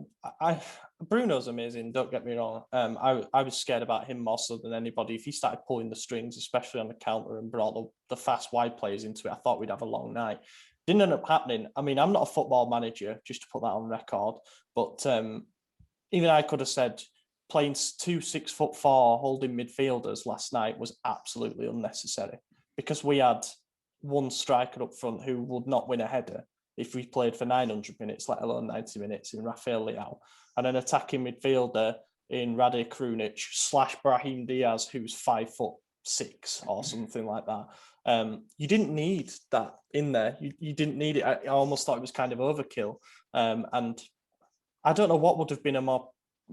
Bruno's amazing. Don't get me wrong. I was scared about him more so than anybody. If he started pulling the strings, especially on the counter, and brought the fast wide players into it, I thought we'd have a long night. Didn't end up happening. I mean, I'm not a football manager, just to put that on record. But even I could have said playing 2 6'4" holding midfielders last night was absolutely unnecessary because we had one striker up front who would not win a header if we played for 900 minutes, let alone 90 minutes, in Rafael Leao, and an attacking midfielder in Rade Krunic / Brahim Diaz, who's 5'6" or something like that. You didn't need that in there. You didn't need it. I almost thought it was kind of overkill. And I don't know what would have been a more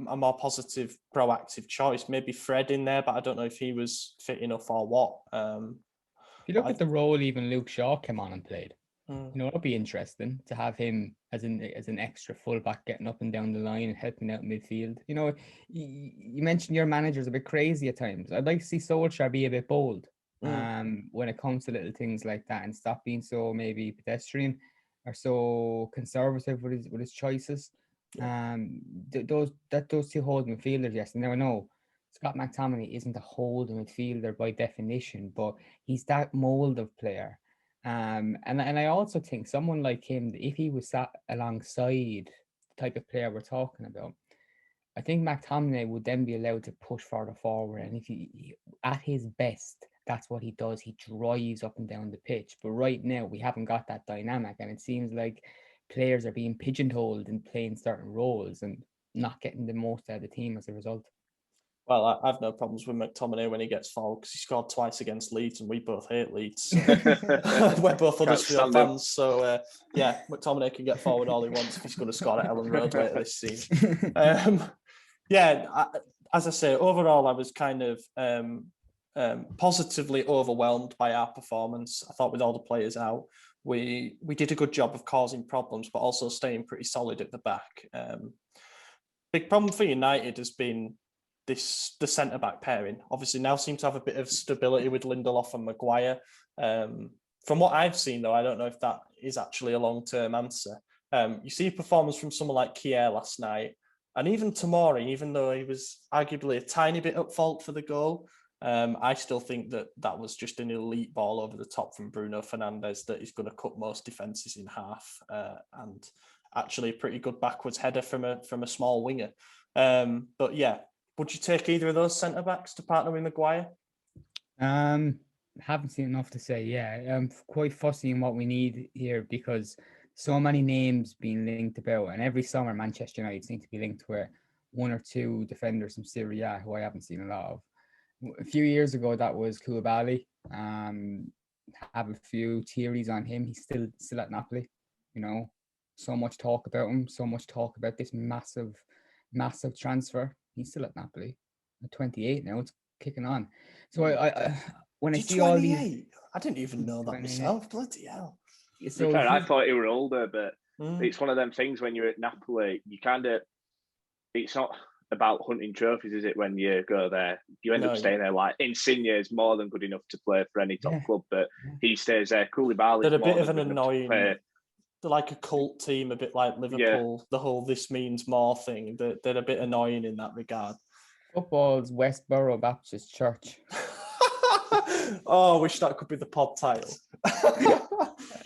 a more positive, proactive choice. Maybe Fred in there, but I don't know if he was fit enough or what. If you look at the role even Luke Shaw came on and played, Mm. you know, it'd be interesting to have him as an extra fullback getting up and down the line and helping out midfield. You know, you mentioned your manager's a bit crazy at times. I'd like to see Solskjaer be a bit bold when it comes to little things like that and stop being so maybe pedestrian or so conservative with his choices. Yeah. Those two holding midfielders, yes. Now I know Scott McTominay isn't a holding midfielder by definition, but he's that mold of player. And I also think someone like him, if he was sat alongside the type of player we're talking about, I think McTominay would then be allowed to push further forward. And if he at his best, that's what he does. He drives up and down the pitch. But right now, we haven't got that dynamic, and it seems like players are being pigeonholed in playing certain roles and not getting the most out of the team as a result. Well, I've no problems with McTominay when he gets fouled because he scored twice against Leeds and we both hate Leeds. So. We're both Huddersfield fans. So, yeah, McTominay can get forward all he wants if he's going to score at Ellen Road later this season. As I say, overall, I was kind of positively overwhelmed by our performance. I thought with all the players out, we did a good job of causing problems, but also staying pretty solid at the back. Big problem for United has been the centre-back pairing. Obviously now seem to have a bit of stability with Lindelof and Maguire. From what I've seen, though, I don't know if that is actually a long-term answer. You see a performance from someone like Kier last night, and even Tomori, even though he was arguably a tiny bit at fault for the goal, I still think that was just an elite ball over the top from Bruno Fernandes that is going to cut most defences in half, and actually a pretty good backwards header from a small winger. But yeah, would you take either of those centre backs to partner with Maguire? Haven't seen enough to say. Yeah, I'm quite fussy in what we need here because so many names being linked about, and every summer Manchester United seem to be linked with one or two defenders from Serie A who I haven't seen a lot of. A few years ago, that was Koulibaly. Have a few theories on him. He's still at Napoli. You know, so much talk about him. So much talk about this massive transfer. He's still at Napoli. At 28 now, it's kicking on. So I when I see 28? All these, I didn't even know that myself. Bloody hell! So fair, I thought he were older, but it's one of them things when you're at Napoli, you kind of. It's not about hunting trophies, is it? When you go there, you end up staying there. Like Insigne is more than good enough to play for any top club, but he stays there. Koulibaly, they're a bit of an annoying. They're like a cult team, a bit like Liverpool. Yeah. The whole "this means more" thing. They're a bit annoying in that regard. Football's Westboro Baptist Church. Oh, I wish that could be the pod title.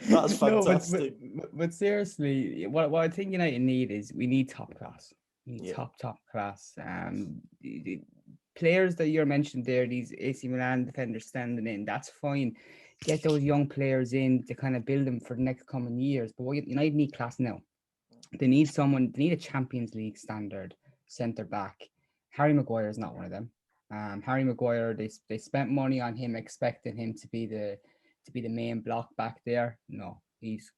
That's fantastic. No, but seriously, what I think United need is we need top class. We need top class. The players that you're mentioned there, these AC Milan defenders standing in, that's fine. Get those young players in to kind of build them for the next coming years. But what United need class now. They need a Champions League standard centre back. Harry Maguire is not one of them. Harry Maguire, they spent money on him, expecting him to be the main block back there. No, he's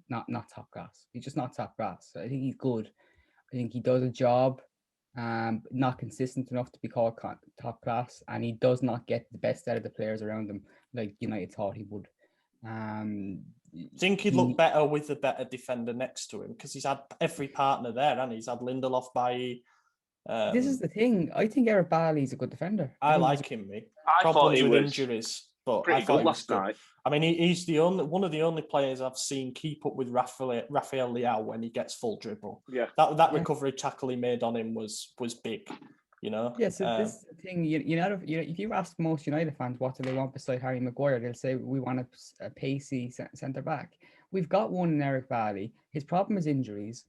not top class. He's just not top class. I think he's good. I think he does a job, not consistent enough to be called top class, and he does not get the best out of the players around him like United thought he would. Think he'd look better with a better defender next to him because he's had every partner there, and he's had Lindelof by. This is the thing. I think Eric Bailly's a good defender. I like him, mate. Problems with injuries, but I thought he was good. Night. I mean, he's one of the only players I've seen keep up with Rafael Leao when he gets full dribble. Yeah, that recovery tackle he made on him was big. You know. Yeah. So this is the thing. If you ask most United fans what do they want beside Harry Maguire, they'll say we want a pacey centre back. We've got one in Eric Bailly. His problem is injuries.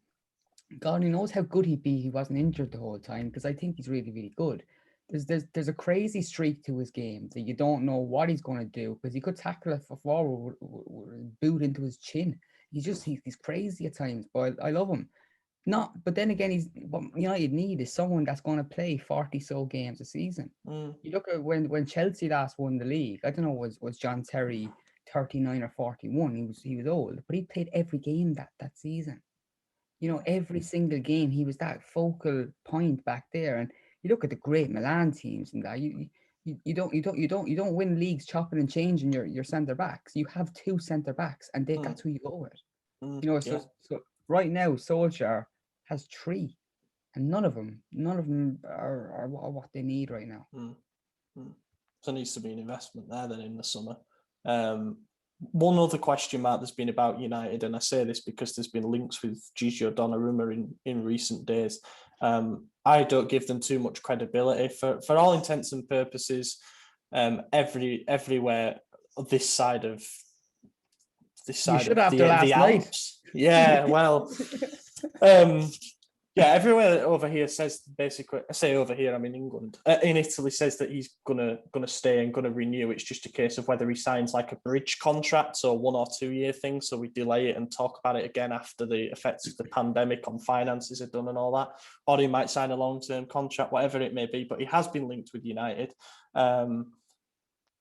God only knows how good he'd be if he wasn't injured the whole time, because I think he's really, really good. There's a crazy streak to his game that you don't know what he's going to do, because he could tackle it for forward with a boot into his chin. He's crazy at times, but I love him. But then again, what United need is someone that's going to play 40 so games a season. You look at when Chelsea last won the league. I don't know, was John Terry 39 or 41? He was old, but he played every game that season. every single game he was that focal point back there. And you look at the great Milan teams and that you don't win leagues chopping and changing your centre backs. You have two centre backs, and that's who you go with. So right now Solskjaer has three, and none of them are what they need right now. So there needs to be an investment there then in the summer. One other question mark there's been about United, and I say this because there's been links with Gigio Donnarumma in recent days. I don't give them too much credibility. For all intents and purposes, everywhere this side of the Alps. Yeah, well, yeah, everywhere over here says basically. I say over here, I'm in England. In Italy, says that he's gonna stay and gonna renew. It's just a case of whether he signs like a bridge contract, so 1 or 2 year thing. So we delay it and talk about it again after the effects of the pandemic on finances are done and all that. Or he might sign a long-term contract, whatever it may be. But he has been linked with United.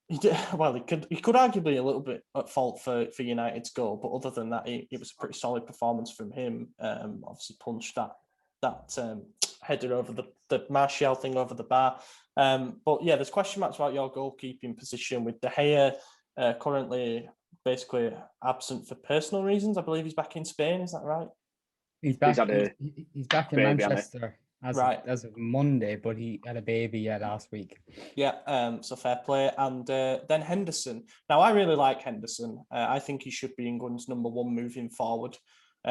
He could arguably a little bit at fault for United's goal, but other than that, it was a pretty solid performance from him. Obviously punched that header over the Martial thing over the bar. But yeah, there's question marks about your goalkeeping position with De Gea currently basically absent for personal reasons. I believe he's back in Spain. Is that right? He's back. He's back in Manchester as of Monday, but he had a baby last week. Yeah, so fair play. And then Henderson. Now, I really like Henderson. I think he should be England's number one moving forward.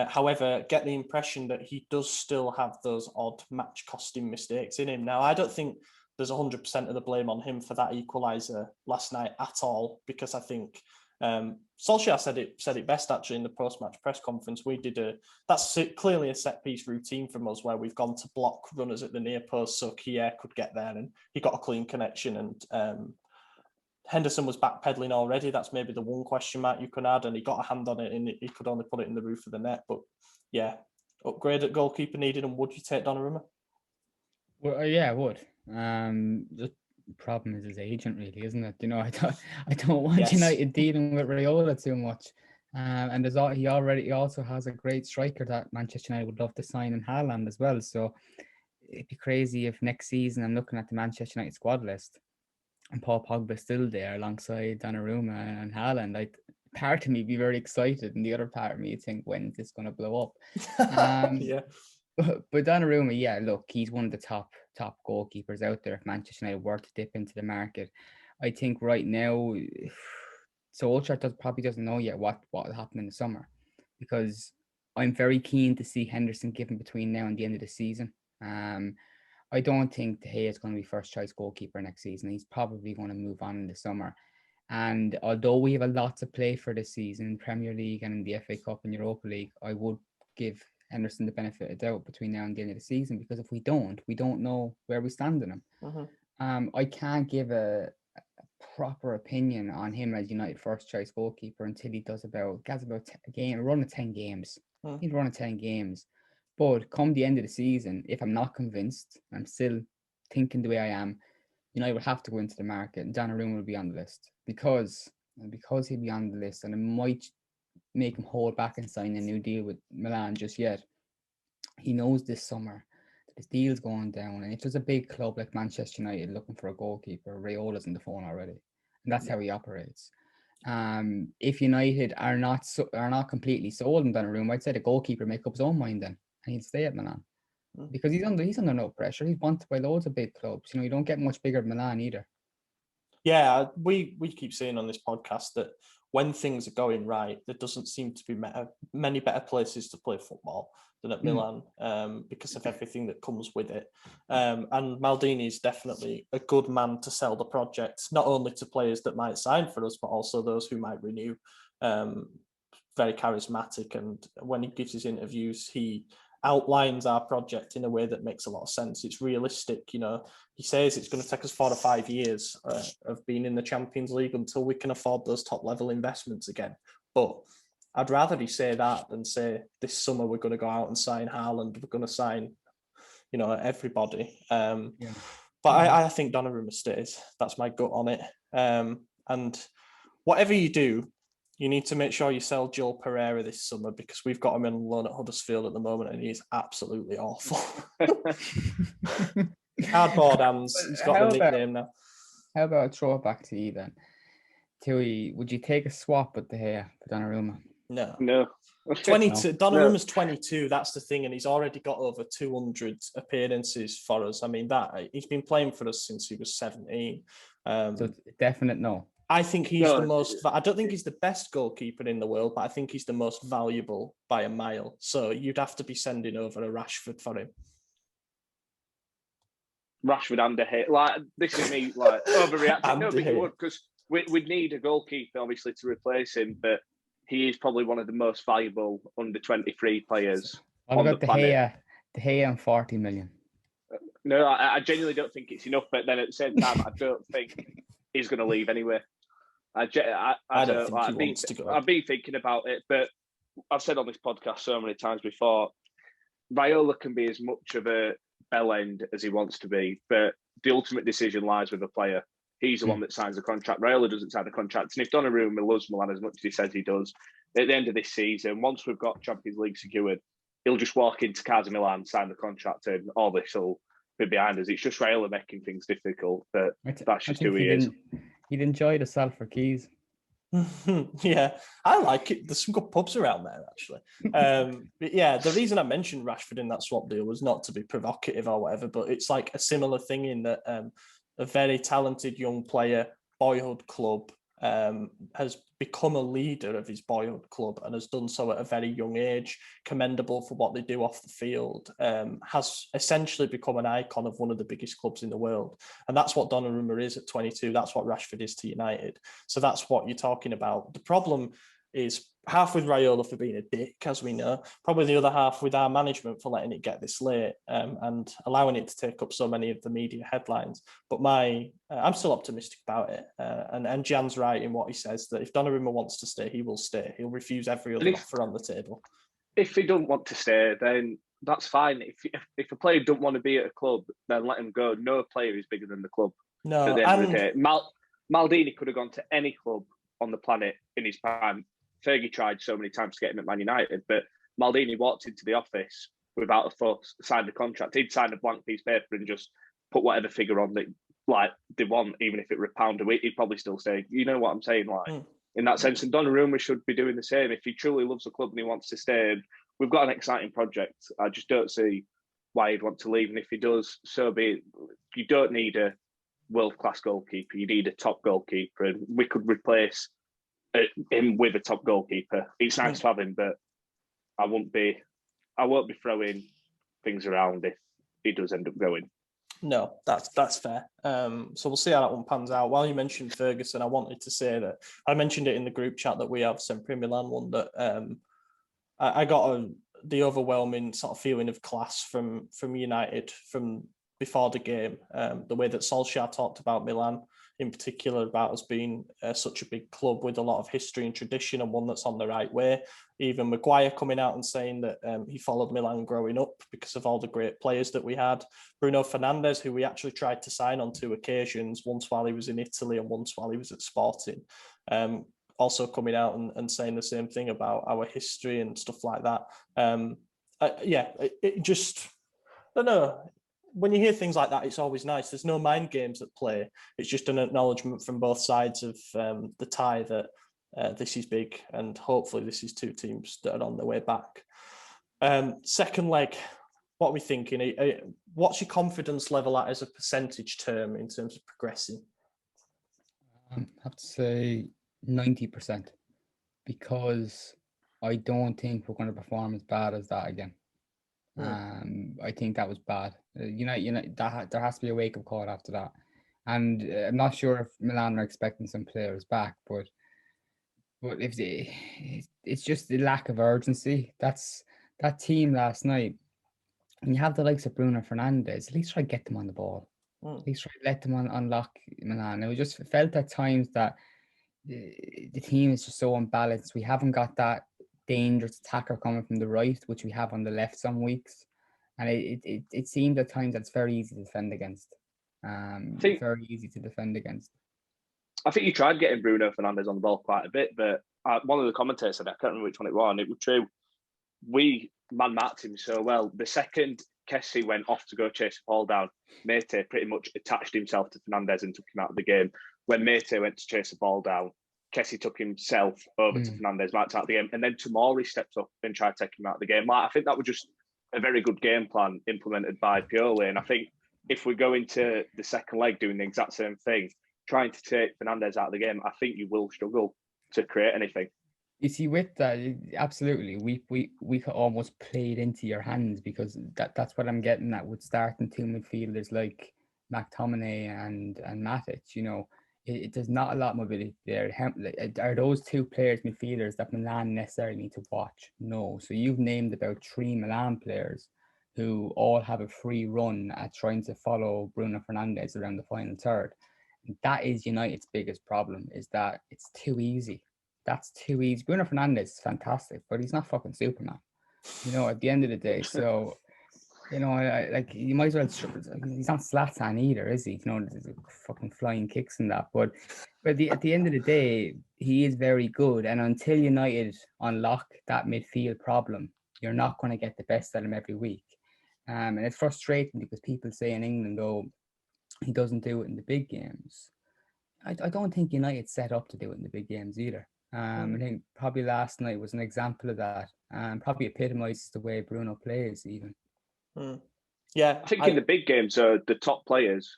However, get the impression that he does still have those odd match costing mistakes in him. Now, I don't think there's 100% of the blame on him for that equaliser last night at all, because I think Solskjaer said it best actually in the post-match press conference. That's clearly a set-piece routine from us where we've gone to block runners at the near post so Kier could get there, and he got a clean connection, and Henderson was backpedaling already. That's maybe the one question mark you can add, and he got a hand on it and he could only put it in the roof of the net. But yeah, upgrade at goalkeeper needed, and would you take Donnarumma? Well, yeah, I would. The problem is his agent, really, isn't it? I don't want United dealing with Raiola too much. And he also has a great striker that Manchester United would love to sign in Haaland as well. So it'd be crazy if next season I'm looking at the Manchester United squad list and Paul Pogba still there alongside Donnarumma and Haaland. Like, part of me be very excited, and the other part of me think, when is this going to blow up? Yeah. But Donnarumma, yeah, look, he's one of the top goalkeepers out there if Manchester United were to dip into the market. I think right now, Solskjaer probably doesn't know yet what will happen in the summer, because I'm very keen to see Henderson given between now and the end of the season. I don't think De Gea is going to be first choice goalkeeper next season. He's probably going to move on in the summer. And although we have a lot to play for this season in Premier League and in the FA Cup and Europa League, I would give Henderson the benefit of doubt between now and the end of the season, because if we don't know where we stand in him. Mm-hmm. I can't give a proper opinion on him as United first choice goalkeeper until he does a run of 10 games. He'd run of 10 games. But come the end of the season, if I'm not convinced, I'm still thinking the way I am, United would have to go into the market, and Donnarumma will be on the list because he'll be on the list, and it might make him hold back and sign a new deal with Milan just yet. He knows this summer that his deal's going down, and if there's a big club like Manchester United looking for a goalkeeper, Raiola's on the phone already, and that's how he operates. If United are not completely sold on Donnarumma, I'd say the goalkeeper make up his own mind then, and he'd stay at Milan. Because he's under no pressure. He's wanted by loads of big clubs. You don't get much bigger than Milan either. Yeah, we keep saying on this podcast that when things are going right, there doesn't seem to be many better places to play football than at Milan, because of everything that comes with it. And Maldini is definitely a good man to sell the project, not only to players that might sign for us, but also those who might renew. Very charismatic, and when he gives his interviews, he outlines our project in a way that makes a lot of sense. It's realistic. He says it's going to take us 4 to 5 years of being in the Champions League until we can afford those top level investments again. But I'd rather he say that than say this summer we're going to go out and sign Haaland, we're going to sign, everybody. But I think Donnarumma stays. That's my gut on it. And whatever you do, You need to make sure you sell Joel Pereira this summer because we've got him on loan at Huddersfield at the moment and he's absolutely awful. Cardboard hands. He's got the nickname now. How about I throw it back to you then? Tui, would you take a swap with De Gea for Donnarumma? No. 22. Donnarumma's 22. That's the thing, and he's already got over 200 appearances for us. I mean, that he's been playing for us since he was 17. So definite no. I think he's the most. I don't think he's the best goalkeeper in the world, but I think he's the most valuable by a mile. So you'd have to be sending over a Rashford for him. Rashford and De Gea. Like, this is me like overreacting. No, but you would, because we'd need a goalkeeper obviously to replace him, but he is probably one of the most valuable under 23 players on the planet. De Gea and 40 million. No, I genuinely don't think it's enough. But then at the same time, I don't think he's going to leave anyway. I don't think he wants to go. I've been thinking about it, but I've said on this podcast so many times before, Raiola can be as much of a bell end as he wants to be, but the ultimate decision lies with the player. He's the one that signs the contract. Raiola doesn't sign the contract. And if Donnarumma loves Milan as much as he says he does, at the end of this season, once we've got Champions League secured, he'll just walk into Casa Milan, sign the contract, and all this will be behind us. It's just Raiola making things difficult, but that's just who he is. He'd enjoy the Salford Keys. Yeah, I like it. There's some good pubs around there, actually. But yeah, the reason I mentioned Rashford in that swap deal was not to be provocative or whatever, but it's like a similar thing in that a very talented young player, boyhood club, has become a leader of his boyhood club and has done so at a very young age, commendable for what they do off the field, has essentially become an icon of one of the biggest clubs in the world. And that's what Donnarumma is at 22. That's what Rashford is to United. So that's what you're talking about. The problem is half with Raiola for being a dick, as we know, probably the other half with our management for letting it get this late and allowing it to take up so many of the media headlines. But I'm still optimistic about it. And Jan's right in what he says, that if Donnarumma wants to stay, he will stay. He'll refuse every other offer on the table. If he don't want to stay, then that's fine. If a player don't want to be at a club, then let him go. No player is bigger than the club. No, at the end of the day. Maldini could have gone to any club on the planet in his prime. Fergie tried so many times to get him at Man United, but Maldini walked into the office without a fuss, signed a contract. He'd sign a blank piece of paper and just put whatever figure on that like they want, even if it were £1 a week, he'd probably still say, you know what I'm saying? In that sense, and Donnarumma should be doing the same. If he truly loves the club and he wants to stay, and we've got an exciting project, I just don't see why he'd want to leave. And if he does, so be it. You don't need a world-class goalkeeper. You need a top goalkeeper, and we could replace him with a top goalkeeper. It's nice to have him, but I won't be throwing things around if he does end up going. No, that's fair. So we'll see how that one pans out. While you mentioned Ferguson, I wanted to say that I mentioned it in the group chat that we have, SempreMilan one, that I got the overwhelming sort of feeling of class from United from before the game. The way that Solskjaer talked about Milan, in particular, about us being such a big club with a lot of history and tradition and one that's on the right way. Even Maguire coming out and saying that he followed Milan growing up because of all the great players that we had. Bruno Fernandes, who we actually tried to sign on 2 occasions, once while he was in Italy and once while he was at Sporting, also coming out and saying the same thing about our history and stuff like that. It just, I don't know. When you hear things like that, it's always nice. There's no mind games at play. It's just an acknowledgement from both sides of the tie that this is big, and hopefully this is 2 teams that are on their way back. Second leg, what are we thinking? What's your confidence level at as a percentage term in terms of progressing? I have to say 90%, because I don't think we're going to perform as bad as that again. I think that was bad. That there has to be a wake-up call after that. And I'm not sure if Milan are expecting some players back, but if it's just the lack of urgency. That's that team last night. And you have the likes of Bruno Fernandes, at least try to get them on the ball. At least try to let them unlock Milan. It just felt at times that the team is just so unbalanced. We haven't got that dangerous attacker coming from the right, which we have on the left some weeks. And it seems at times that's very easy to defend against. Very easy to defend against. I think you tried getting Bruno Fernandes on the ball quite a bit, but one of the commentators said, I can't remember which one it was, and it was true. We man-marked him so well. The second Kessie went off to go chase the ball down, Mate pretty much attached himself to Fernandes and took him out of the game. When Mate went to chase the ball down, Kessie took himself over to Fernandes, marked out the game, and then Tomori stepped up and tried to take him out of the game. I think that was just a very good game plan implemented by Pioli, and I think if we go into the second leg doing the exact same thing, trying to take Fernandes out of the game, I think you will struggle to create anything. You see, with that, absolutely, we could almost play it into your hands, because that's what I'm getting at with starting two midfielders like McTominay and Matic. You know, there's not a lot of mobility there. Are those two players midfielders that Milan necessarily need to watch? No. So you've named about 3 Milan players who all have a free run at trying to follow Bruno Fernandes around the final third. And that is United's biggest problem, is that it's too easy. That's too easy. Bruno Fernandes is fantastic, but he's not fucking Superman, you know, at the end of the day. So, you know, like, you might as well, he's not Zlatan either, is he? You know, there's fucking flying kicks and that. But at the end of the day, he is very good. And until United unlock that midfield problem, you're not going to get the best out of him every week. And it's frustrating because people say in England, oh, he doesn't do it in the big games. I don't think United set up to do it in the big games either. I think probably last night was an example of that, and probably epitomises the way Bruno plays even. Yeah, I think in the big games, the top players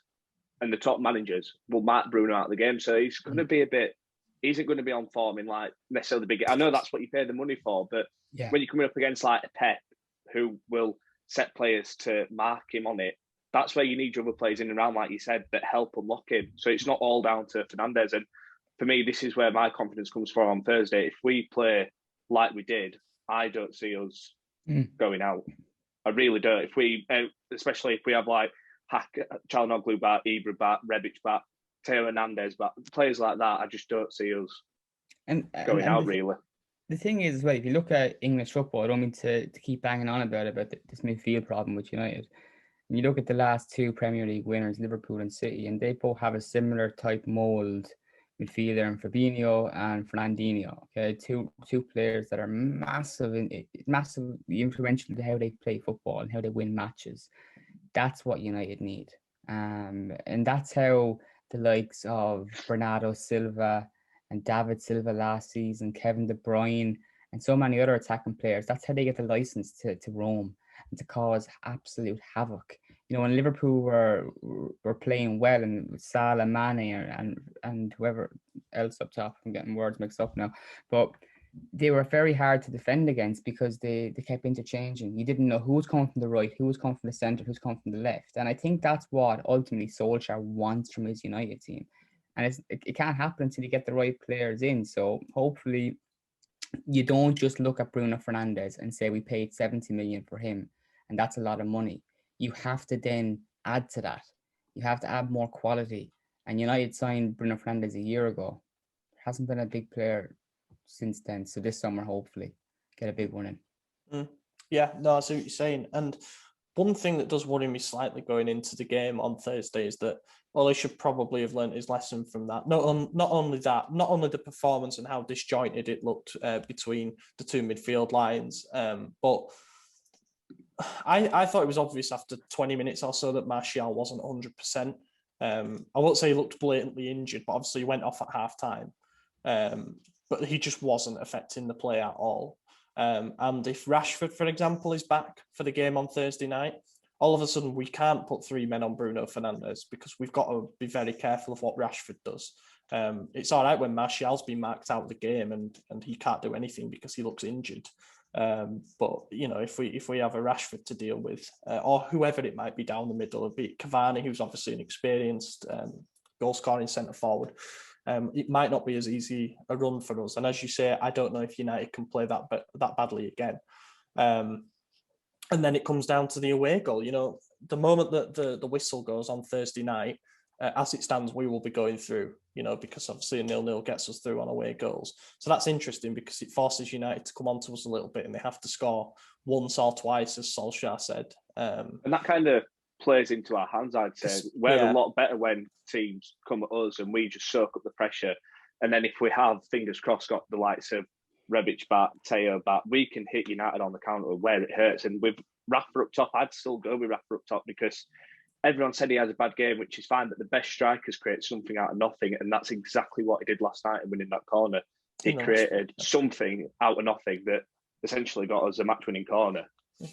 and the top managers will mark Bruno out of the game, so he's going to be he isn't going to be on form in like necessarily the big. I know that's what you pay the money for, but when you're coming up against like a Pep, who will set players to mark him on it, that's where you need your other players in and around, like you said, that help unlock him. So it's not all down to Fernandes. And for me, this is where my confidence comes from on Thursday. If we play like we did, I don't see us going out. I really don't. If we, especially if we have like Calhanoglu back, Ibra back, Rebic back, Teo Hernandez back, players like that, I just don't see us going out, really. The thing is, well, if you look at English football, I don't mean to keep banging on about this midfield problem with United. And you look at the last 2 Premier League winners, Liverpool and City, and they both have a similar type mould midfielder in Fabinho and Fernandinho. Okay, two players that are massively influential to how they play football and how they win matches. That's what United need, and that's how the likes of Bernardo Silva and David Silva last season, Kevin De Bruyne, and so many other attacking players. That's how they get the license to roam and to cause absolute havoc. You know, when Liverpool were playing well, and with Salah, Mane, and whoever else up top, I'm getting words mixed up now, but they were very hard to defend against because they kept interchanging. You didn't know who was coming from the right, who was coming from the centre, who's coming from the left. And I think that's what ultimately Solskjaer wants from his United team. And it can't happen until you get the right players in. So hopefully you don't just look at Bruno Fernandes and say we paid 70 million for him, and that's a lot of money. You have to then add to that. You have to add more quality. And United signed Bruno Fernandes a year ago. There hasn't been a big player since then. So this summer, hopefully, get a big one in. Yeah, no, I see what you're saying. And one thing that does worry me slightly going into the game on Thursday is that, well, he should probably have learned his lesson from that. Not only the performance and how disjointed it looked between the 2 midfield lines, but I thought it was obvious after 20 minutes or so that Martial wasn't 100%. I won't say he looked blatantly injured, but obviously he went off at half-time. But he just wasn't affecting the play at all. And if Rashford, for example, is back for the game on Thursday night, all of a sudden we can't put 3 men on Bruno Fernandes because we've got to be very careful of what Rashford does. It's all right when Martial's been marked out of the game and he can't do anything because he looks injured. But you know, if we have a Rashford to deal with, or whoever it might be down the middle, be it Cavani, who's obviously an experienced goal-scoring centre forward, it might not be as easy a run for us. And as you say, I don't know if United can play that badly again. And then it comes down to the away goal. You know, the moment that the whistle goes on Thursday night, as it stands, we will be going through, you know, because obviously a 0-0 gets us through on away goals. So that's interesting because it forces United to come on to us a little bit and they have to score once or twice, as Solskjaer said. And that kind of plays into our hands, I'd say. We're a lot better when teams come at us and we just soak up the pressure And then if we have, fingers crossed, got the likes of Rebic back, Teo back, we can hit United on the counter where it hurts. And with Rafa up top, I'd still go with Rafa up top because everyone said he has a bad game, which is fine, but the best strikers create something out of nothing. And that's exactly what he did last night in winning that corner. He created something out of nothing that essentially got us a match-winning corner.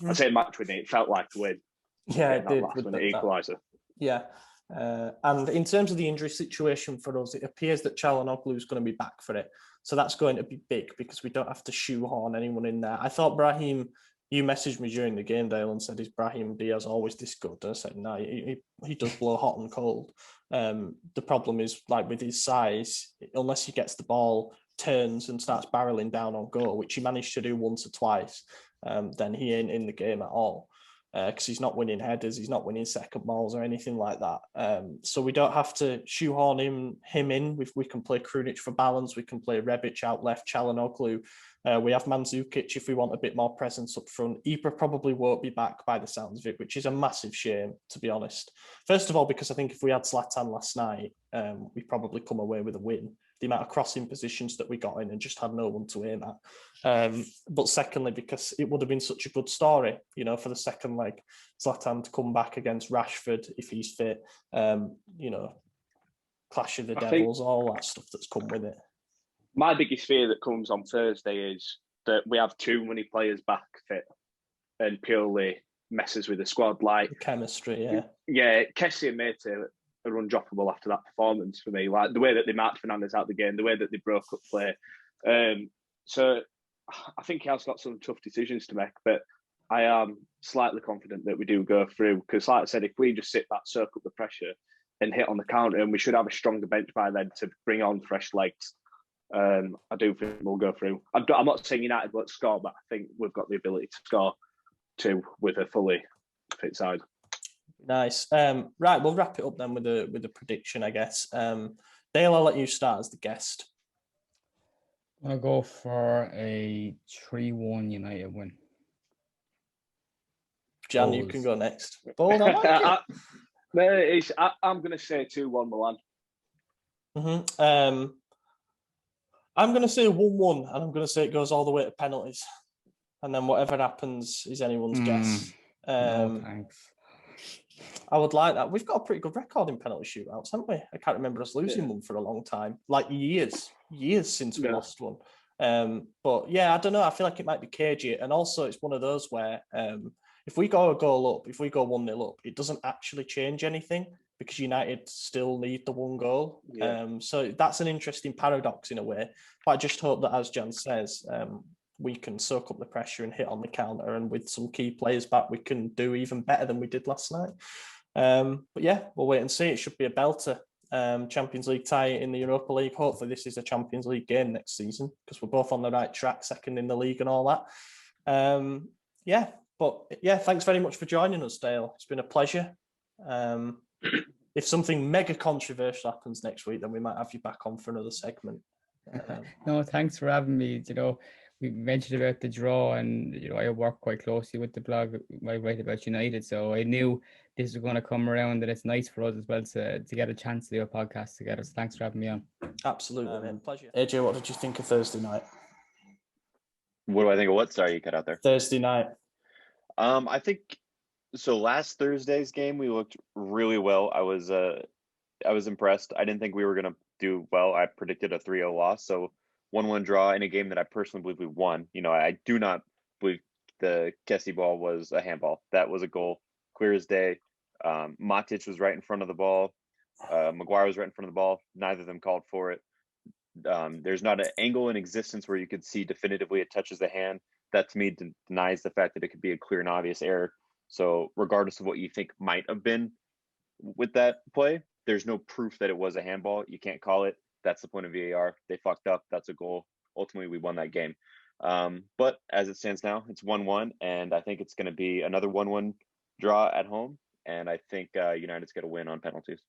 I say match-winning, it felt like a win. Yeah, it did. Last minute equaliser. Yeah. And in terms of the injury situation for us, it appears that Calhanoglu is going to be back for it. So that's going to be big because we don't have to shoehorn anyone in there. I thought Brahim, you messaged me during the game, Dale, and said, is Brahim Diaz always this good? And I said, no, he does blow hot and cold. The problem is, like with his size, unless he gets the ball, turns and starts barreling down on goal, which he managed to do once or twice, then he ain't in the game at all. Because he's not winning headers, he's not winning second balls or anything like that. So we don't have to shoehorn him in. We can play Krunic for balance. We can play Rebic out left, Calhanoglu. We have Mandzukic if we want a bit more presence up front. Ibra probably won't be back by the sounds of it, which is a massive shame, to be honest. First of all, because I think if we had Zlatan last night, we probably come away with a win. The amount of crossing positions that we got in and just had no one to aim at. But secondly, because it would have been such a good story, you know, for the second leg, Zlatan to come back against Rashford if he's fit, you know, clash of the devils, all that stuff that's come with it. My biggest fear that comes on Thursday is that we have too many players back fit and Pioli messes with the squad. Like the chemistry, yeah. Yeah, Kessie and Mate are undroppable after that performance for me. Like the way that they marked Fernandes out of the game, the way that they broke up play. So I think he has got some tough decisions to make, but I am slightly confident that we do go through because, like I said, if we just sit back, soak up the pressure and hit on the counter, and we should have a stronger bench by then to bring on fresh legs. I do think we'll go through. I'm not saying United won't score, but I think we've got the ability to score too with a fully fit side. Nice. Right, we'll wrap it up then with a prediction, I guess. Dale, I'll let you start as the guest. I'll go for a 3-1 United win. Jan, you can go next. Bold, I like it. I'm going to say 2-1 Milan. Mm-hmm. I'm going to say 1-1, and I'm going to say it goes all the way to penalties. And then whatever happens is anyone's guess. No, thanks. I would like that. We've got a pretty good record in penalty shootouts, haven't we? I can't remember us losing one for a long time. Like years since we lost one. But yeah, I don't know. I feel like it might be cagey. And also it's one of those where if we go a goal up, if we go 1-0 up, it doesn't actually change anything because United still need the one goal. Yeah. So that's an interesting paradox in a way. But I just hope that, as Jan says, we can soak up the pressure and hit on the counter. And with some key players back, we can do even better than we did last night. But yeah, we'll wait and see. It should be a belter. Champions League tie in the Europa League. Hopefully this is a Champions League game next season because we're both on the right track, second in the league and all that. Yeah, thanks very much for joining us, Dale. It's been a pleasure. If something mega controversial happens next week, then we might have you back on for another segment. No, thanks for having me. You know, we mentioned about the draw, and you know, I work quite closely with the blog. I write about United, so I knew this was going to come around, and it's nice for us as well to get a chance to do a podcast together. So thanks for having me on. Absolutely, man. Pleasure. AJ, what did you think of Thursday night? What do I think of what? Sorry, you cut out there. Thursday night. I think so. Last Thursday's game, we looked really well. I was impressed. I didn't think we were going to do well. I predicted a 3-0 loss. So 1-1 draw in a game that I personally believe we won. You know, I do not believe the Kessie ball was a handball. That was a goal, clear as day. Matic was right in front of the ball. Maguire was right in front of the ball. Neither of them called for it. There's not an angle in existence where you could see definitively it touches the hand. That to me denies the fact that it could be a clear and obvious error. So regardless of what you think might have been with that play, there's no proof that it was a handball. You can't call it. That's the point of VAR. They fucked up. That's a goal. Ultimately, we won that game. But as it stands now, it's 1-1, and I think it's going to be another 1-1 draw at home. And I think United's going to win on penalties.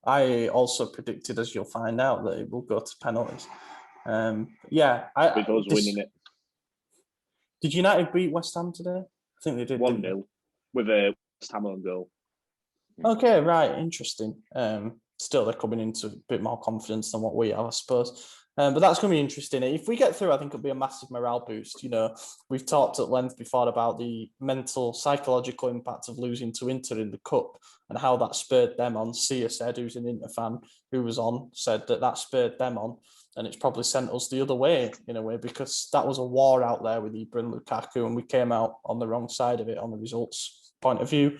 I also predicted, as you'll find out, that it will go to penalties. Winning it. Did United beat West Ham today? I think they did. 1-0 with a West Ham own goal. Okay, right. Interesting. still they're coming into a bit more confidence than what we have, I suppose. But that's going to be interesting. If we get through, I think it'll be a massive morale boost. You know, we've talked at length before about the mental, psychological impact of losing to Inter in the Cup and how that spurred them on. Sia said, who's an Inter fan who was on, said that spurred them on. And it's probably sent us the other way, in a way, because that was a war out there with Ibra and Lukaku, and we came out on the wrong side of it on the results point of view,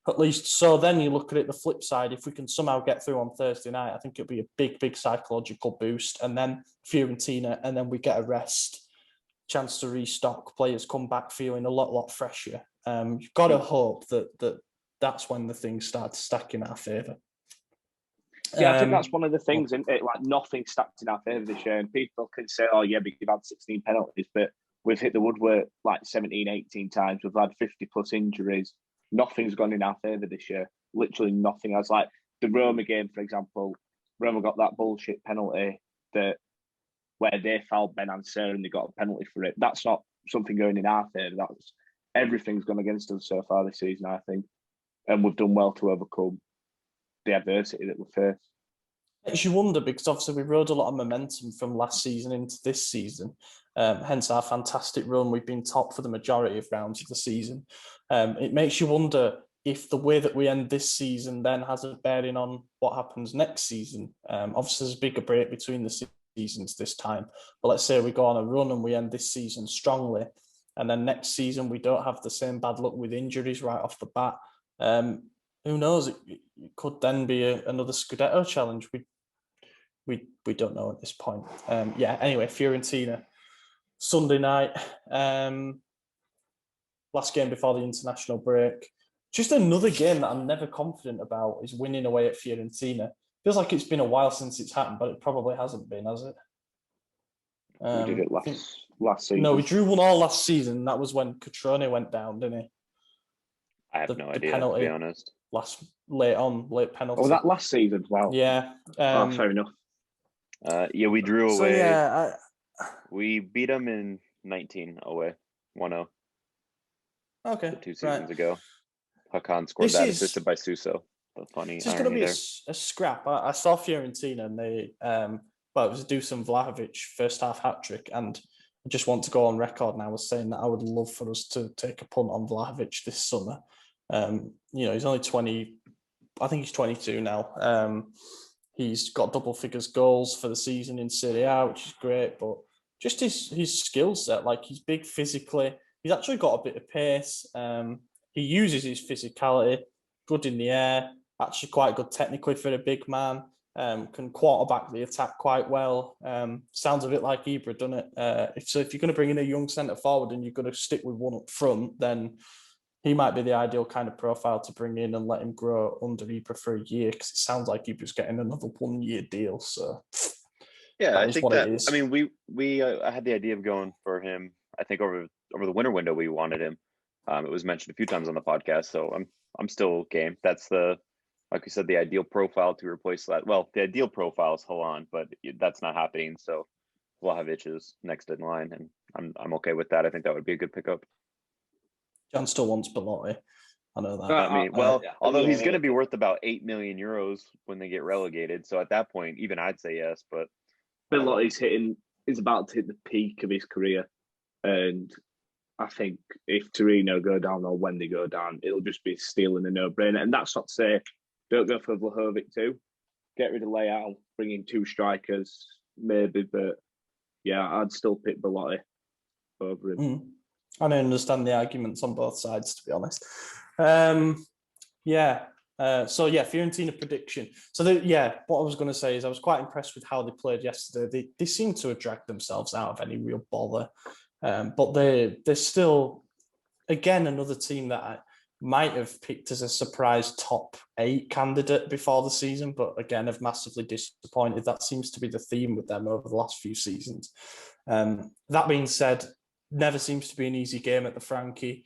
at least. So then you look at it the flip side. If we can somehow get through on Thursday night, I think it'll be a big, big psychological boost. And then Fiorentina, and then we get a rest, chance to restock, players come back feeling a lot fresher. You've got to hope that's when the things start to stack in our favour. Yeah, I think that's one of the things, isn't it? Like, nothing stacked in our favour this year. And people can say, oh, yeah, but you've had 16 penalties, but we've hit the woodwork like 17, 18 times. We've had 50 plus injuries. Nothing's gone in our favour this year. Literally nothing. As like the Roma game, for example, Roma got that bullshit penalty where they fouled Ben Answer and they got a penalty for it. That's not something going in our favour. Everything's gone against us so far this season, I think. And we've done well to overcome the adversity that we face. Makes you wonder, because obviously we rode a lot of momentum from last season into this season, hence our fantastic run. We've been top for the majority of rounds of the season. It makes you wonder if the way that we end this season then has a bearing on what happens next season. Obviously there's a bigger break between the seasons this time, but let's say we go on a run and we end this season strongly, and then next season we don't have the same bad luck with injuries right off the bat. Who knows? It could then be another Scudetto challenge. We don't know at this point. Anyway, Fiorentina, Sunday night, last game before the international break. Just another game that I'm never confident about is winning away at Fiorentina. Feels like it's been a while since it's happened, but it probably hasn't been, has it? We did it last season. No, we drew 1-1 last season. That was when Cutrone went down, didn't he? I have no idea, to be honest. Late penalty. Oh, that last season as well. Yeah. Fair enough. We drew away. So, yeah, we beat them in 19 away, 1-0. Okay. 2 seasons ago. Hakan scored assisted by Suso. The funny It's going to be a scrap. I saw Fiorentina and they, it was Dusan Vlahovic first half hat trick, and I just want to go on record now as saying that I would love for us to take a punt on Vlahovic this summer. He's only 20. I think he's 22 now. He's got double figures goals for the season in Serie A, which is great. But just his skill set, like he's big physically. He's actually got a bit of pace. He uses his physicality, good in the air, actually quite good technically for a big man. Can quarterback the attack quite well. Sounds a bit like Ibra, doesn't it? If you're going to bring in a young centre forward and you're going to stick with one up front, then he might be the ideal kind of profile to bring in and let him grow under Ibra for a year, because it sounds like Ibra's getting another 1-year deal. So yeah, I think that. I mean, we had the idea of going for him. I think over the winter window we wanted him. It was mentioned a few times on the podcast, so I'm still game. That's like we said, the ideal profile to replace that. Well, the ideal profile is Haaland, but that's not happening. So Vlahovic is next in line, and I'm okay with that. I think that would be a good pickup. John still wants Belotti. I know that. Although he's going to be worth about 8 million euros when they get relegated. So at that point, even I'd say yes. But Belotti's is about to hit the peak of his career, and I think if Torino go down or when they go down, it'll just be stealing a no-brainer. And that's not to say don't go for Vlahovic too. Get rid of Leao, bring in 2 strikers, maybe. But yeah, I'd still pick Belotti over him. I don't understand the arguments on both sides, to be honest. Fiorentina prediction. So, what I was going to say is I was quite impressed with how they played yesterday. They seem to have dragged themselves out of any real bother. But they're still, again, another team that I might have picked as a surprise top 8 candidate before the season, but again, have massively disappointed. That seems to be the theme with them over the last few seasons. That being said, never seems to be an easy game at the Frankie.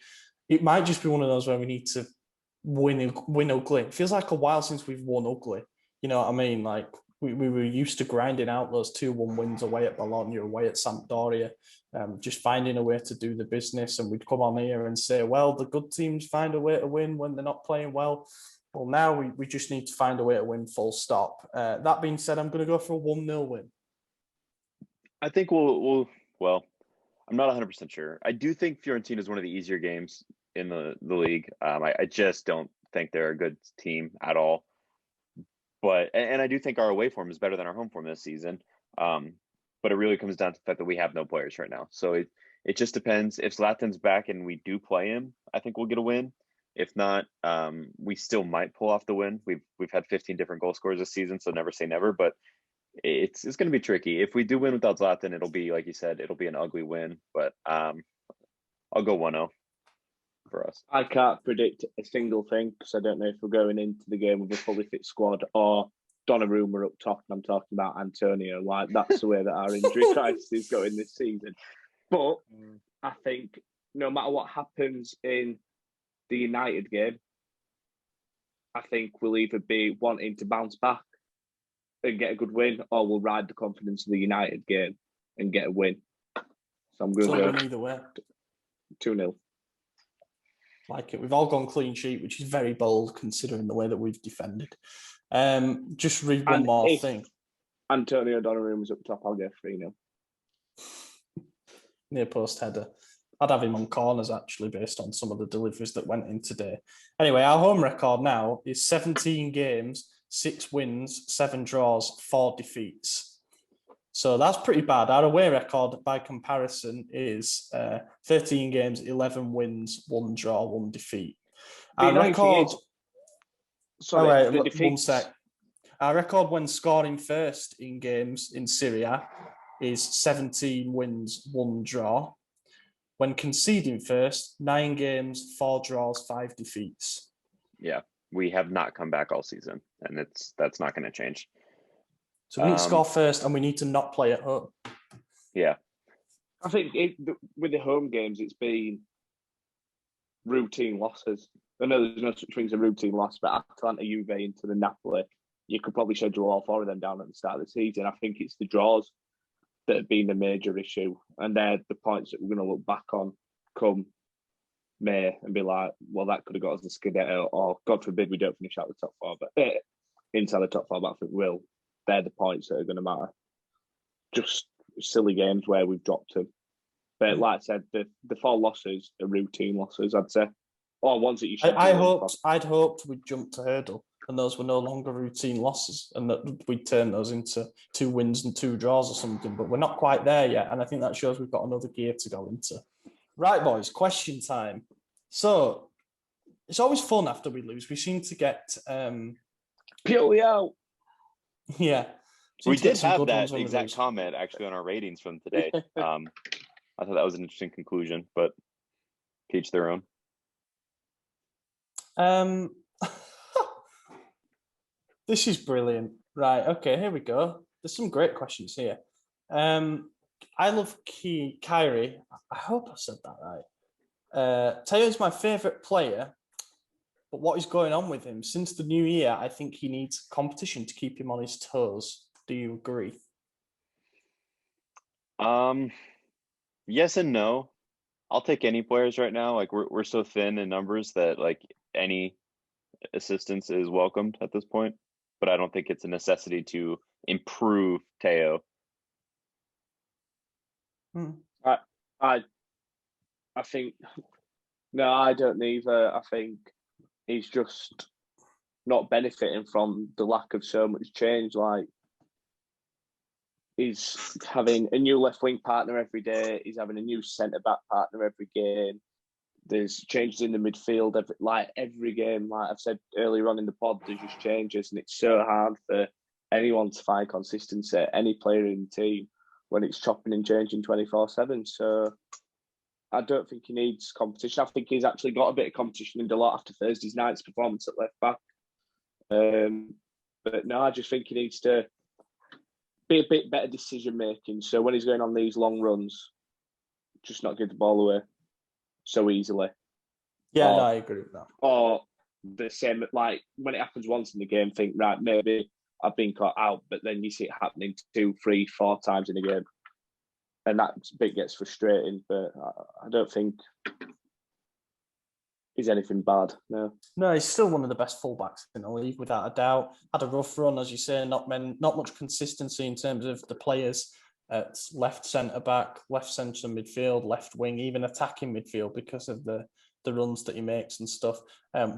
It might just be one of those where we need to win ugly. It feels like a while since we've won ugly. You know what I mean? Like we were used to grinding out those 2-1 wins away at Bologna, away at Sampdoria, just finding a way to do the business. And we'd come on here and say, well, the good teams find a way to win when they're not playing well. Well, now we just need to find a way to win, full stop. That being said, I'm going to go for a 1-0 win. I think well, I'm not 100% sure. I do think Fiorentina is one of the easier games in the league. I just don't think they're a good team at all. But I do think our away form is better than our home form this season. But it really comes down to the fact that we have no players right now. So it just depends. If Zlatan's back and we do play him, I think we'll get a win. If not, we still might pull off the win. We've had 15 different goal scorers this season, so never say never. But it's going to be tricky. If we do win without Zlatan, it'll be, like you said, it'll be an ugly win. But I'll go 1-0 for us. I can't predict a single thing because I don't know if we're going into the game with a fully fit squad or Donnarumma up top. And I'm talking about Antonio. Like, that's the way that our injury crisis is going this season. But I think no matter what happens in the United game, I think we'll either be wanting to bounce back and get a good win, or we'll ride the confidence of the United game and get a win. So I'm going to go either way. 2-0. Like it. We've all gone clean sheet, which is very bold considering the way that we've defended. Just read one more thing. Antonio Donnarumma's up top, I'll go 3-0. Near post header. I'd have him on corners, actually, based on some of the deliveries that went in today. Anyway, our home record now is 17 games, 6 wins, 7 draws, 4 defeats. So that's pretty bad. Our away record, by comparison, is 13 games, 11 wins, 1 draw, 1 defeat. Our record... Sorry, one sec. Our record when scoring first in games in Syria is 17 wins, 1 draw. When conceding first, 9 games, 4 draws, 5 defeats. Yeah, we have not come back all season, and that's not going to change. So we need to score first, and we need to not play at home. Yeah. I think with the home games, it's been routine losses. I know there's no such thing as a routine loss, but Atalanta, Juve into the Napoli, you could probably schedule all 4 of them down at the start of the season. I think it's the draws that have been the major issue, and they're the points that we're going to look back on come May and be like, well, that could have got us the Scudetto, or God forbid we don't finish out the top 4, but inside the top 4, but I think we will. They're the points that are going to matter. Just silly games where we've dropped them. But like I said, the 4 losses are routine losses, I'd say. Or ones that you should. I'd hoped we'd jump to hurdle, and those were no longer routine losses, and that we'd turn those into 2 wins and 2 draws or something. But we're not quite there yet, and I think that shows we've got another gear to go into. Right, boys, question time. So it's always fun after we lose. We seem to get Pioli out. Yeah. We did have that exact comment actually on our ratings from today. I thought that was an interesting conclusion, but teach their own. This is brilliant. Right, okay, here we go. There's some great questions here. I love Kyrie. I hope I said that right. Teo's my favourite player, but what is going on with him? Since the new year, I think he needs competition to keep him on his toes. Do you agree? Yes and no. I'll take any players right now. Like we're so thin in numbers that like any assistance is welcomed at this point. But I don't think it's a necessity to improve Teo. I think no, I don't either. I think he's just not benefiting from the lack of so much change. Like he's having a new left wing partner every day. He's having a new centre back partner every game. There's changes in the midfield every game. Like I've said earlier on in the pod, there's just changes, and it's so hard for anyone to find consistency, any player in the team, when it's chopping and changing 24/7. So I don't think he needs competition. I think he's actually got a bit of competition in Dalot after Thursday night's performance at left back. But no, I just think he needs to be a bit better decision making. So when he's going on these long runs, just not give the ball away so easily. Yeah, no, I agree with that. Or the same, like when it happens once in the game, think, right, maybe I've been caught out, but then you see it happening 2, 3, 4 times in a game. And that bit gets frustrating, but I don't think he's anything bad. No. No, he's still one of the best fullbacks in the league, without a doubt. Had a rough run, as you say, not much consistency in terms of the players at left centre-back, left centre midfield, left wing, even attacking midfield because of the runs that he makes and stuff.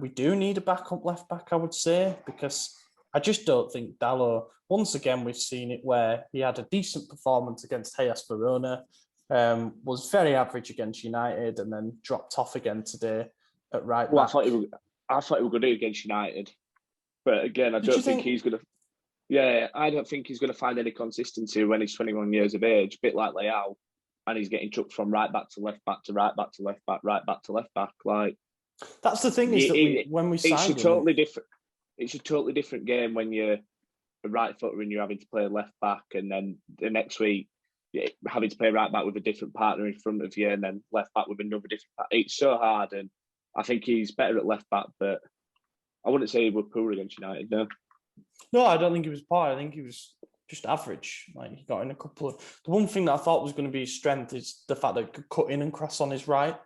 We do need a backup left-back, I would say, because I just don't think Dalot, once again, we've seen it where he had a decent performance against Hellas Verona, was very average against United and then dropped off again today at right back. I thought he was good against United, but again, I don't think he's going to. Yeah, I don't think he's going to find any consistency when he's 21 years of age, a bit like Leao, and he's getting chucked from right back to left back to right back to left back, right back to left back. Like that's the thing is that when we signed it's a totally different. It's a totally different game when you're a right footer and you're having to play left back, and then the next week you're having to play right back with a different partner in front of you, and then left back with another different partner. It's so hard, and I think he's better at left back, but I wouldn't say he was poor against United. No, I don't think he was poor. I think he was just average. Like he got in a couple of. The one thing that I thought was going to be his strength is the fact that he could cut in and cross on his right,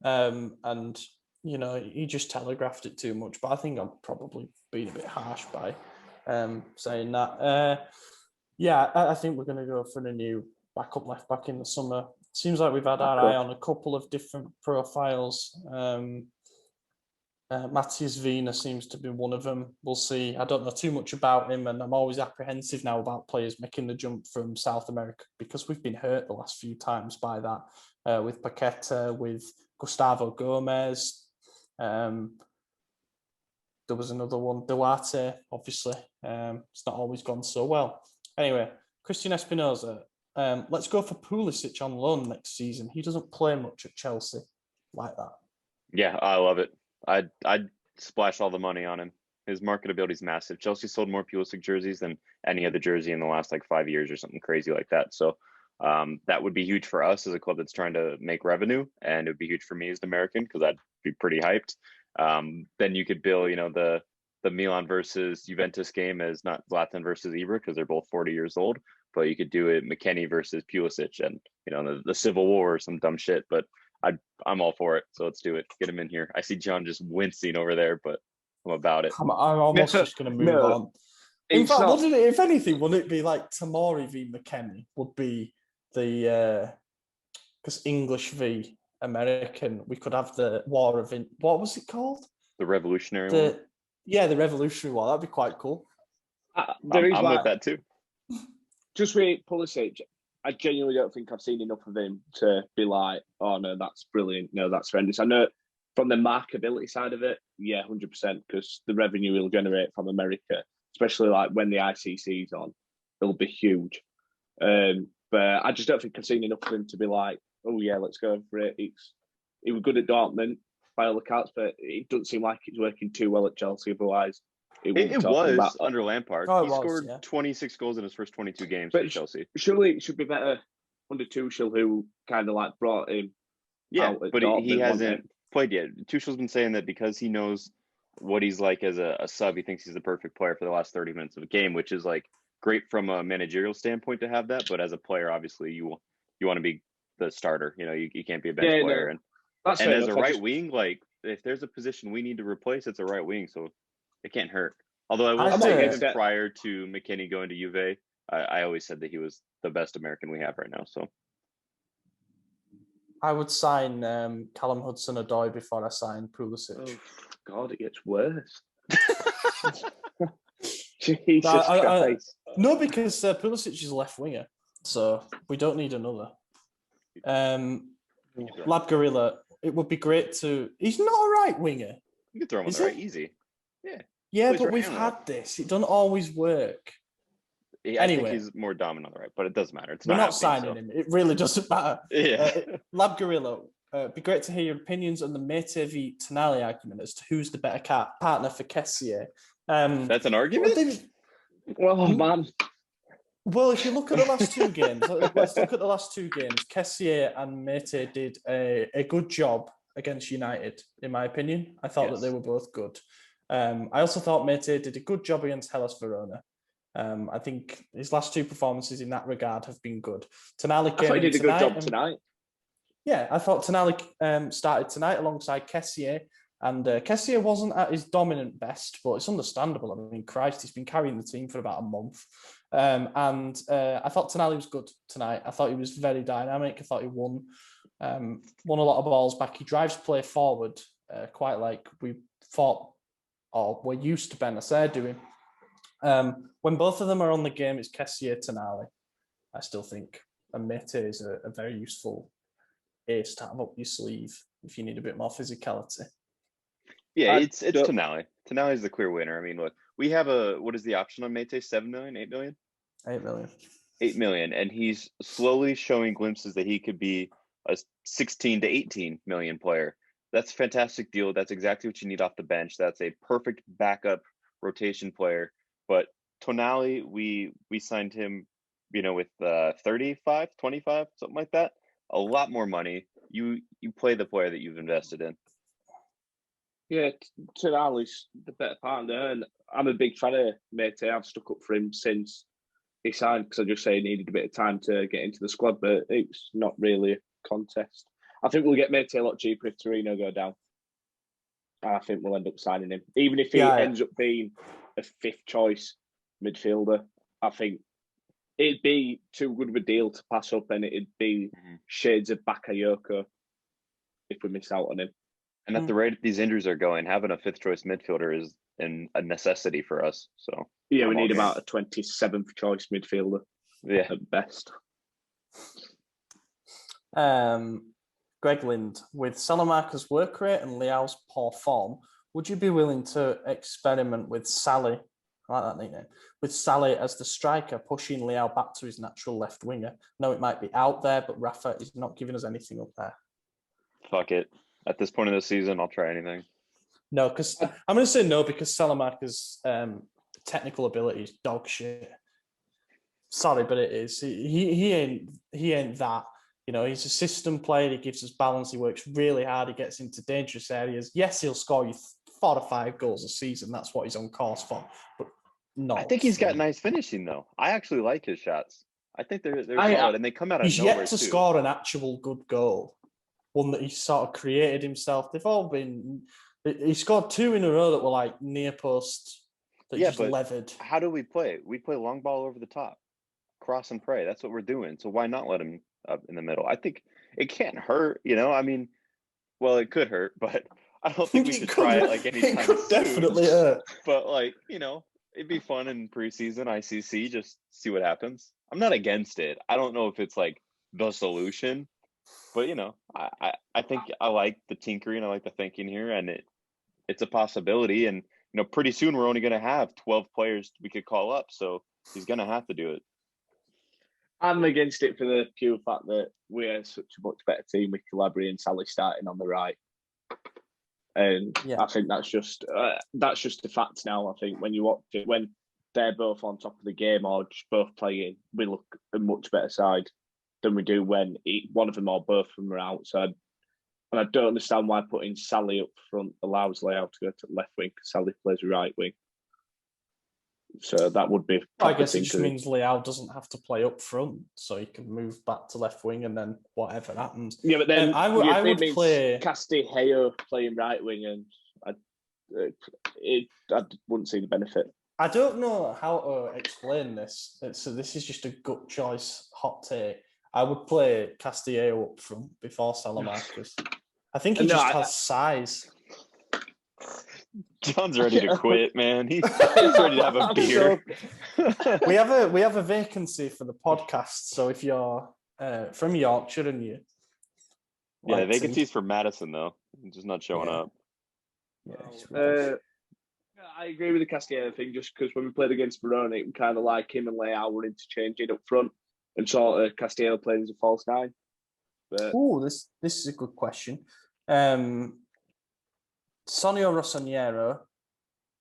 and he just telegraphed it too much. But I think I'm probably being a bit harsh by saying that. I think we're going to go for a new backup left back in the summer. Seems like we've had our eye on a couple of different profiles. Matthias Wiener seems to be one of them. We'll see. I don't know too much about him, and I'm always apprehensive now about players making the jump from South America because we've been hurt the last few times by that, with Paqueta, with Gustavo Gomez. There was another one, Duarte, obviously. It's not always gone so well. Anyway, Christian Espinoza. Let's go for Pulisic on loan next season. He doesn't play much at Chelsea like that. Yeah, I love it. I'd splash all the money on him. His marketability is massive. Chelsea sold more Pulisic jerseys than any other jersey in the last 5 years or something crazy like that. So that would be huge for us as a club that's trying to make revenue, and it would be huge for me as an American because I'd be pretty hyped. Then you could bill, the Milan versus Juventus game as not Zlatan versus Ibra because they're both 40 years old, but you could do it McKennie versus Pulisic and the Civil War or some dumb shit. But I'm all for it. So let's do it. Get him in here. I see John just wincing over there, but I'm about it. I'm almost just going to move on. In fact, if anything, would it be like Tamori v McKennie would be the because English v American? We could have the war of what was it called? The Revolutionary War. Yeah, the Revolutionary War. That'd be quite cool. I'm with that too. Just with Pulisic, I genuinely don't think I've seen enough of him to be like, oh no, that's brilliant. No, that's horrendous. I know from the marketability side of it, yeah, 100%, because the revenue he'll generate from America, especially when the ICC's on, it'll be huge. But I just don't think I've seen enough of him to be like, oh yeah, let's go for it. He was good at Dortmund by all accounts, but it doesn't seem like it's working too well at Chelsea. Otherwise, it was under Lampard. He scored 26 goals in his first 22 games for Chelsea. Surely it should be better under Tuchel, who kind of brought him. Yeah, but he hasn't played yet. Tuchel's been saying that because he knows what he's like as a sub, he thinks he's the perfect player for the last 30 minutes of a game, which is great from a managerial standpoint to have that. But as a player, obviously, you want to be the starter. You can't be a bench player. No, and as a right wing, if there's a position we need to replace, it's a right wing. So it can't hurt. Although I will say, even prior to McKennie going to Juve, I always said that he was the best American we have right now. So I would sign Callum Hudson-Odoi before I sign Pulisic. Oh, God, it gets worse. Jesus Christ. No, because Pulisic is a left winger, so we don't need another. Lab Gorilla, it would be great to. He's not a right winger. You can throw him on the right easy. Yeah. Yeah, but we've had this. It doesn't always work. Yeah, I think he's more dominant on the right, but it doesn't matter. We're not signing him. It really doesn't matter. Yeah. Lab Gorilla, it'd be great to hear your opinions on the Mete v Tonali argument as to who's the better partner for Kessié. That's an argument? Well, man. Well, if you look at the last two games, let's look at the last two games. Kessié and Mete did a good job against United, in my opinion. I thought that they were both good. I also thought Mete did a good job against Hellas Verona. I think his last two performances in that regard have been good. Tonali came in did a good job tonight. Yeah, I thought Tonali started tonight alongside Kessié. And Kessié wasn't at his dominant best, but it's understandable. I mean, Christ, he's been carrying the team for about a month. And I thought Tonali was good tonight. I thought he was very dynamic. I thought he won a lot of balls back. He drives play forward, quite like we thought, or we're used to Benacer doing. When both of them are on the game, it's Kessié, Tonali. I still think Mete is a very useful ace to have up your sleeve if you need a bit more physicality. Yeah, it's Tonali. Tonali is the clear winner. I mean, look, we have what is the option on Mete? 7 million, 8 million? 8 million. 8 million. And he's slowly showing glimpses that he could be a 16 to 18 million player. That's a fantastic deal. That's exactly what you need off the bench. That's a perfect backup rotation player. But Tonali, we signed him, with 35, 25, something like that. A lot more money. You play the player that you've invested in. Yeah, Tonali's the better partner, and I'm a big fan of Mete. I've stuck up for him since he signed because I just say he needed a bit of time to get into the squad, but it's not really a contest. I think we'll get Mete a lot cheaper if Torino go down. I think we'll end up signing him, even if he ends up being a 5th choice midfielder. I think it'd be too good of a deal to pass up, and it'd be shades of Bakayoko if we miss out on him. And at the rate these injuries are going, having a 5th choice midfielder is a necessity for us. So yeah, we need about a 27th choice midfielder. Yeah, at best. Greg Lind, with Salamanca's work rate and Leao's poor form, would you be willing to experiment with Sally? I like that nickname. With Sally as the striker, pushing Leao back to his natural left winger. No, it might be out there, but Rafa is not giving us anything up there. Fuck it. At this point in the season, I'll try anything. No, because I'm going to say no because Salamanca's technical ability is dog shit. Sorry, but it is. He ain't that. He's a system player. He gives us balance. He works really hard. He gets into dangerous areas. Yes, he'll score you 4 to 5 goals a season. That's what he's on course for. But no, I think he's got nice finishing though. I actually like his shots. I think they're solid, and they come out of nowhere. He's yet to score an actual good goal. One that he sort of created himself. They've all been. He scored 2 in a row that were like near post. That just levered. How do we play? We play long ball over the top, cross and pray. That's what we're doing. So why not let him up in the middle? I think it can't hurt. I mean, well, it could hurt, but I don't think we should try it like anytime. It could definitely hurt. But it'd be fun in preseason ICC. Just see what happens. I'm not against it. I don't know if it's like the solution. But I think I like the tinkering, I like the thinking here, and it's a possibility. And pretty soon we're only going to have 12 players we could call up, so he's going to have to do it. I'm against it for the pure fact that we're such a much better team with Calabria and Sally starting on the right, and I think that's just a fact now. I think when you watch it, when they're both on top of the game or just both playing, we look a much better side than we do when one of them or both of them are outside. And I don't understand why putting Sally up front allows Leao to go to left wing because Sally plays right wing. So that would be. I guess it just means Leao doesn't have to play up front, so he can move back to left wing, and then whatever happens. Yeah, but then I would play Castillejo playing right wing, and I wouldn't see the benefit. I don't know how to explain this. So this is just a gut choice, hot take. I would play Castillejo up front before Salamanca's. I think he has size. John's ready to quit, man. He's ready to have a beer. We have a vacancy for the podcast. So if you're from Yorkshire and you, the vacancy's for Madison though, he's just not showing up. Yeah, I agree with the Castillejo thing, just because when we played against Verona, it was kind of like him and Leao were interchanging up front. And sort of Castillejo playing as a false 9. This is a good question. Sonio Rossoniero,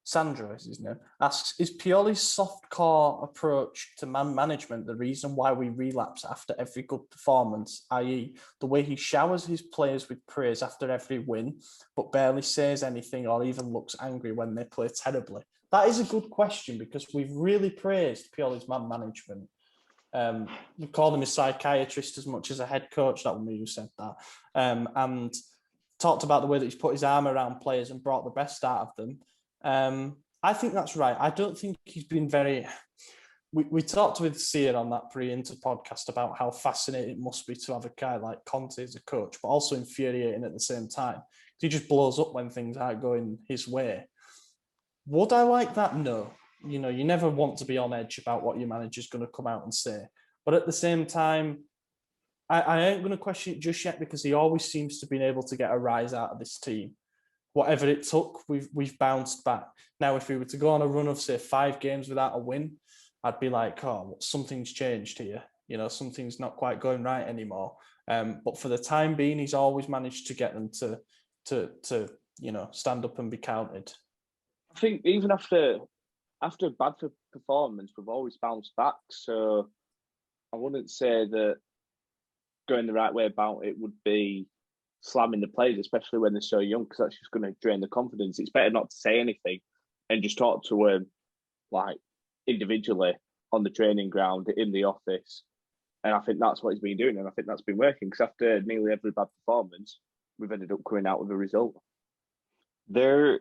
Sandro is his name, asks, is Pioli's soft core approach to man management the reason why we relapse after every good performance, i.e. the way he showers his players with praise after every win, but barely says anything or even looks angry when they play terribly? That is a good question because we've really praised Pioli's man management. We call him a psychiatrist as much as a head coach. That was me who said that. And talked about the way that he's put his arm around players and brought the best out of them. I think that's right. I don't think he's been very... We talked with Sia on that pre-Inter podcast about how fascinating it must be to have a guy like Conte as a coach, but also infuriating at the same time. He just blows up when things aren't going his way. Would I like that? No. You know, you never want to be on edge about what your manager's going to come out and say. But at the same time, I ain't going to question it just yet, because he always seems to be able to get a rise out of this team. Whatever it took, we've bounced back. Now, if we were to go on a run of, say, 5 games without a win, I'd be like, oh, something's changed here. You know, something's not quite going right anymore. But for the time being, he's always managed to get them to you know, stand up and be counted. I think even after a bad performance, we've always bounced back. So I wouldn't say that going the right way about it would be slamming the players, especially when they're so young, because that's just going to drain the confidence. It's better not to say anything and just talk to them like individually on the training ground, in the office. And I think that's what he's been doing, and I think that's been working, because after nearly every bad performance, we've ended up coming out with a result. There's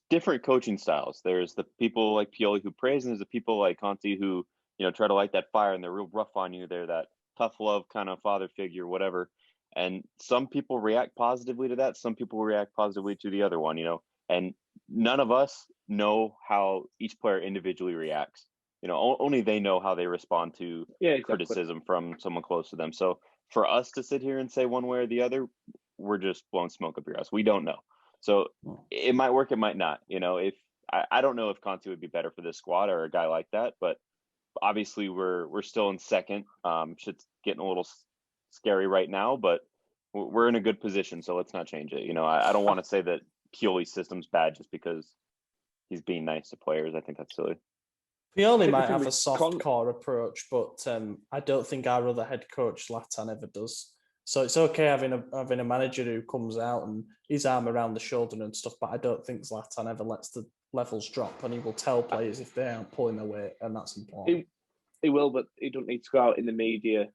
different coaching styles. There's the people like Pioli who praise, and there's the people like Conte who, you know, try to light that fire, and they're real rough on you. They're that tough love kind of father figure, whatever. And some people react positively to that. Some people react positively to the other one, you know, and none of us know how each player individually reacts. You know, only they know how they respond to criticism from someone close to them. So for us to sit here and say one way or the other, we're just blowing smoke up your ass. We don't know. So it might work, it might not. You know, if I don't know if Conte would be better for this squad or a guy like that, but obviously we're still in second. Shit's getting a little scary right now, but we're in a good position, so let's not change it. You know, I don't want to say that Pioli's system's bad just because he's being nice to players. I think that's silly. Pioli might have a soft core approach, but I don't think our other head coach Zlatan ever does. So it's okay having a manager who comes out and his arm around the shoulder and stuff, but I don't think Zlatan ever lets the levels drop, and he will tell players if they aren't pulling their weight, and that's important. He will, but he don't need to go out in the media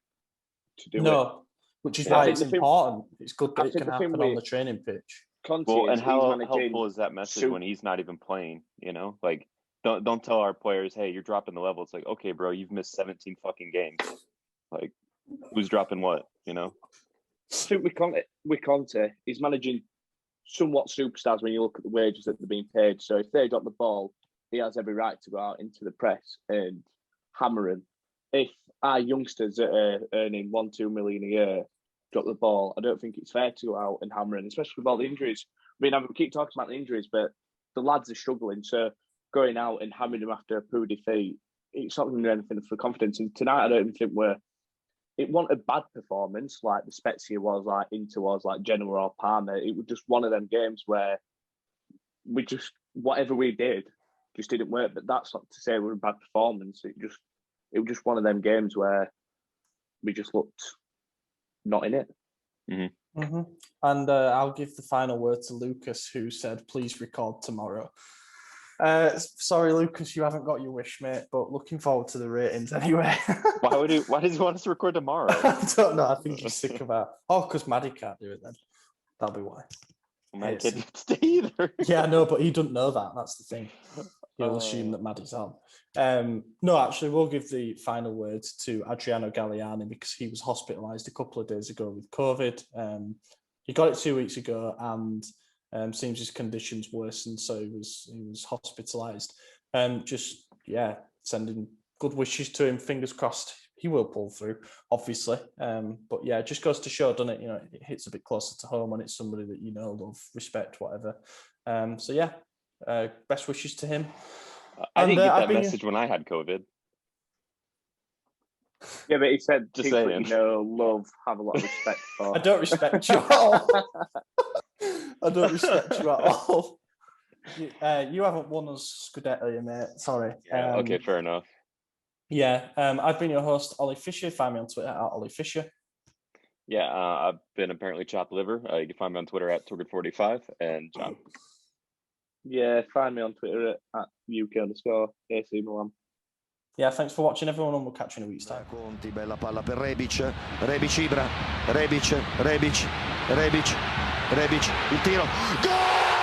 to do it. No, which is why it's important. It's good that it can happen on the training pitch. Well, and how helpful is that message when he's not even playing? You know, like don't tell our players, hey, you're dropping the level. It's like, okay, bro, you've missed 17 fucking games. Like, who's dropping what? You know. I think with Conte, he's managing somewhat superstars when you look at the wages that they're being paid. So if they drop the ball, he has every right to go out into the press and hammer him. If our youngsters that are earning 1-2 million a year drop the ball, I don't think it's fair to go out and hammer him, especially with all the injuries. I mean, we keep talking about the injuries, but the lads are struggling. So going out and hammering them after a poor defeat, it's not going to do anything for confidence. And tonight, I don't even think it wasn't a bad performance like the Spezia was, like Inter was, like Genoa or Parma. It was just one of them games where we just, whatever we did, just didn't work. But that's not to say we're a bad performance. It was just one of them games where we just looked not in it. Mm-hmm. Mm-hmm. And I'll give the final word to Lucas, who said, please record tomorrow. Sorry, Lucas, you haven't got your wish, mate, but looking forward to the ratings anyway. Why does he want us to record tomorrow? I don't know. I think he's sick of that. Oh, because Maddie can't do it then. That'll be why. Maddie can't stay either. Yeah, I know, but he doesn't know that. That's the thing. He'll assume that Maddie's on. No, actually, we'll give the final words to Adriano Galliani, because he was hospitalised a couple of days ago with COVID. He got it 2 weeks ago, and seems his conditions worsened, so he was hospitalised. Just sending good wishes to him. Fingers crossed he will pull through, obviously. But yeah, it just goes to show, doesn't it? You know, it hits a bit closer to home when it's somebody that you know, love, respect, whatever. So yeah, best wishes to him. I didn't get that message when I had COVID. Yeah, but he said, just people saying, you know, love, have a lot of respect for. I don't respect you at all. I don't respect you at all. You haven't won us Scudetto, mate. Sorry. Yeah, okay, fair enough. Yeah, I've been your host, Ollie Fisher. Find me on Twitter at Ollie Fisher. Yeah, I've been apparently chopped liver. You can find me on Twitter at Turgid45 and John. Yeah, find me on Twitter at UK_AC Milan. Yeah, thanks for watching, everyone, and we'll catch you in a week's time. Conti, bella palla per Rebic, Rebic Ibra, Rebic. Rebic, il tiro, gol!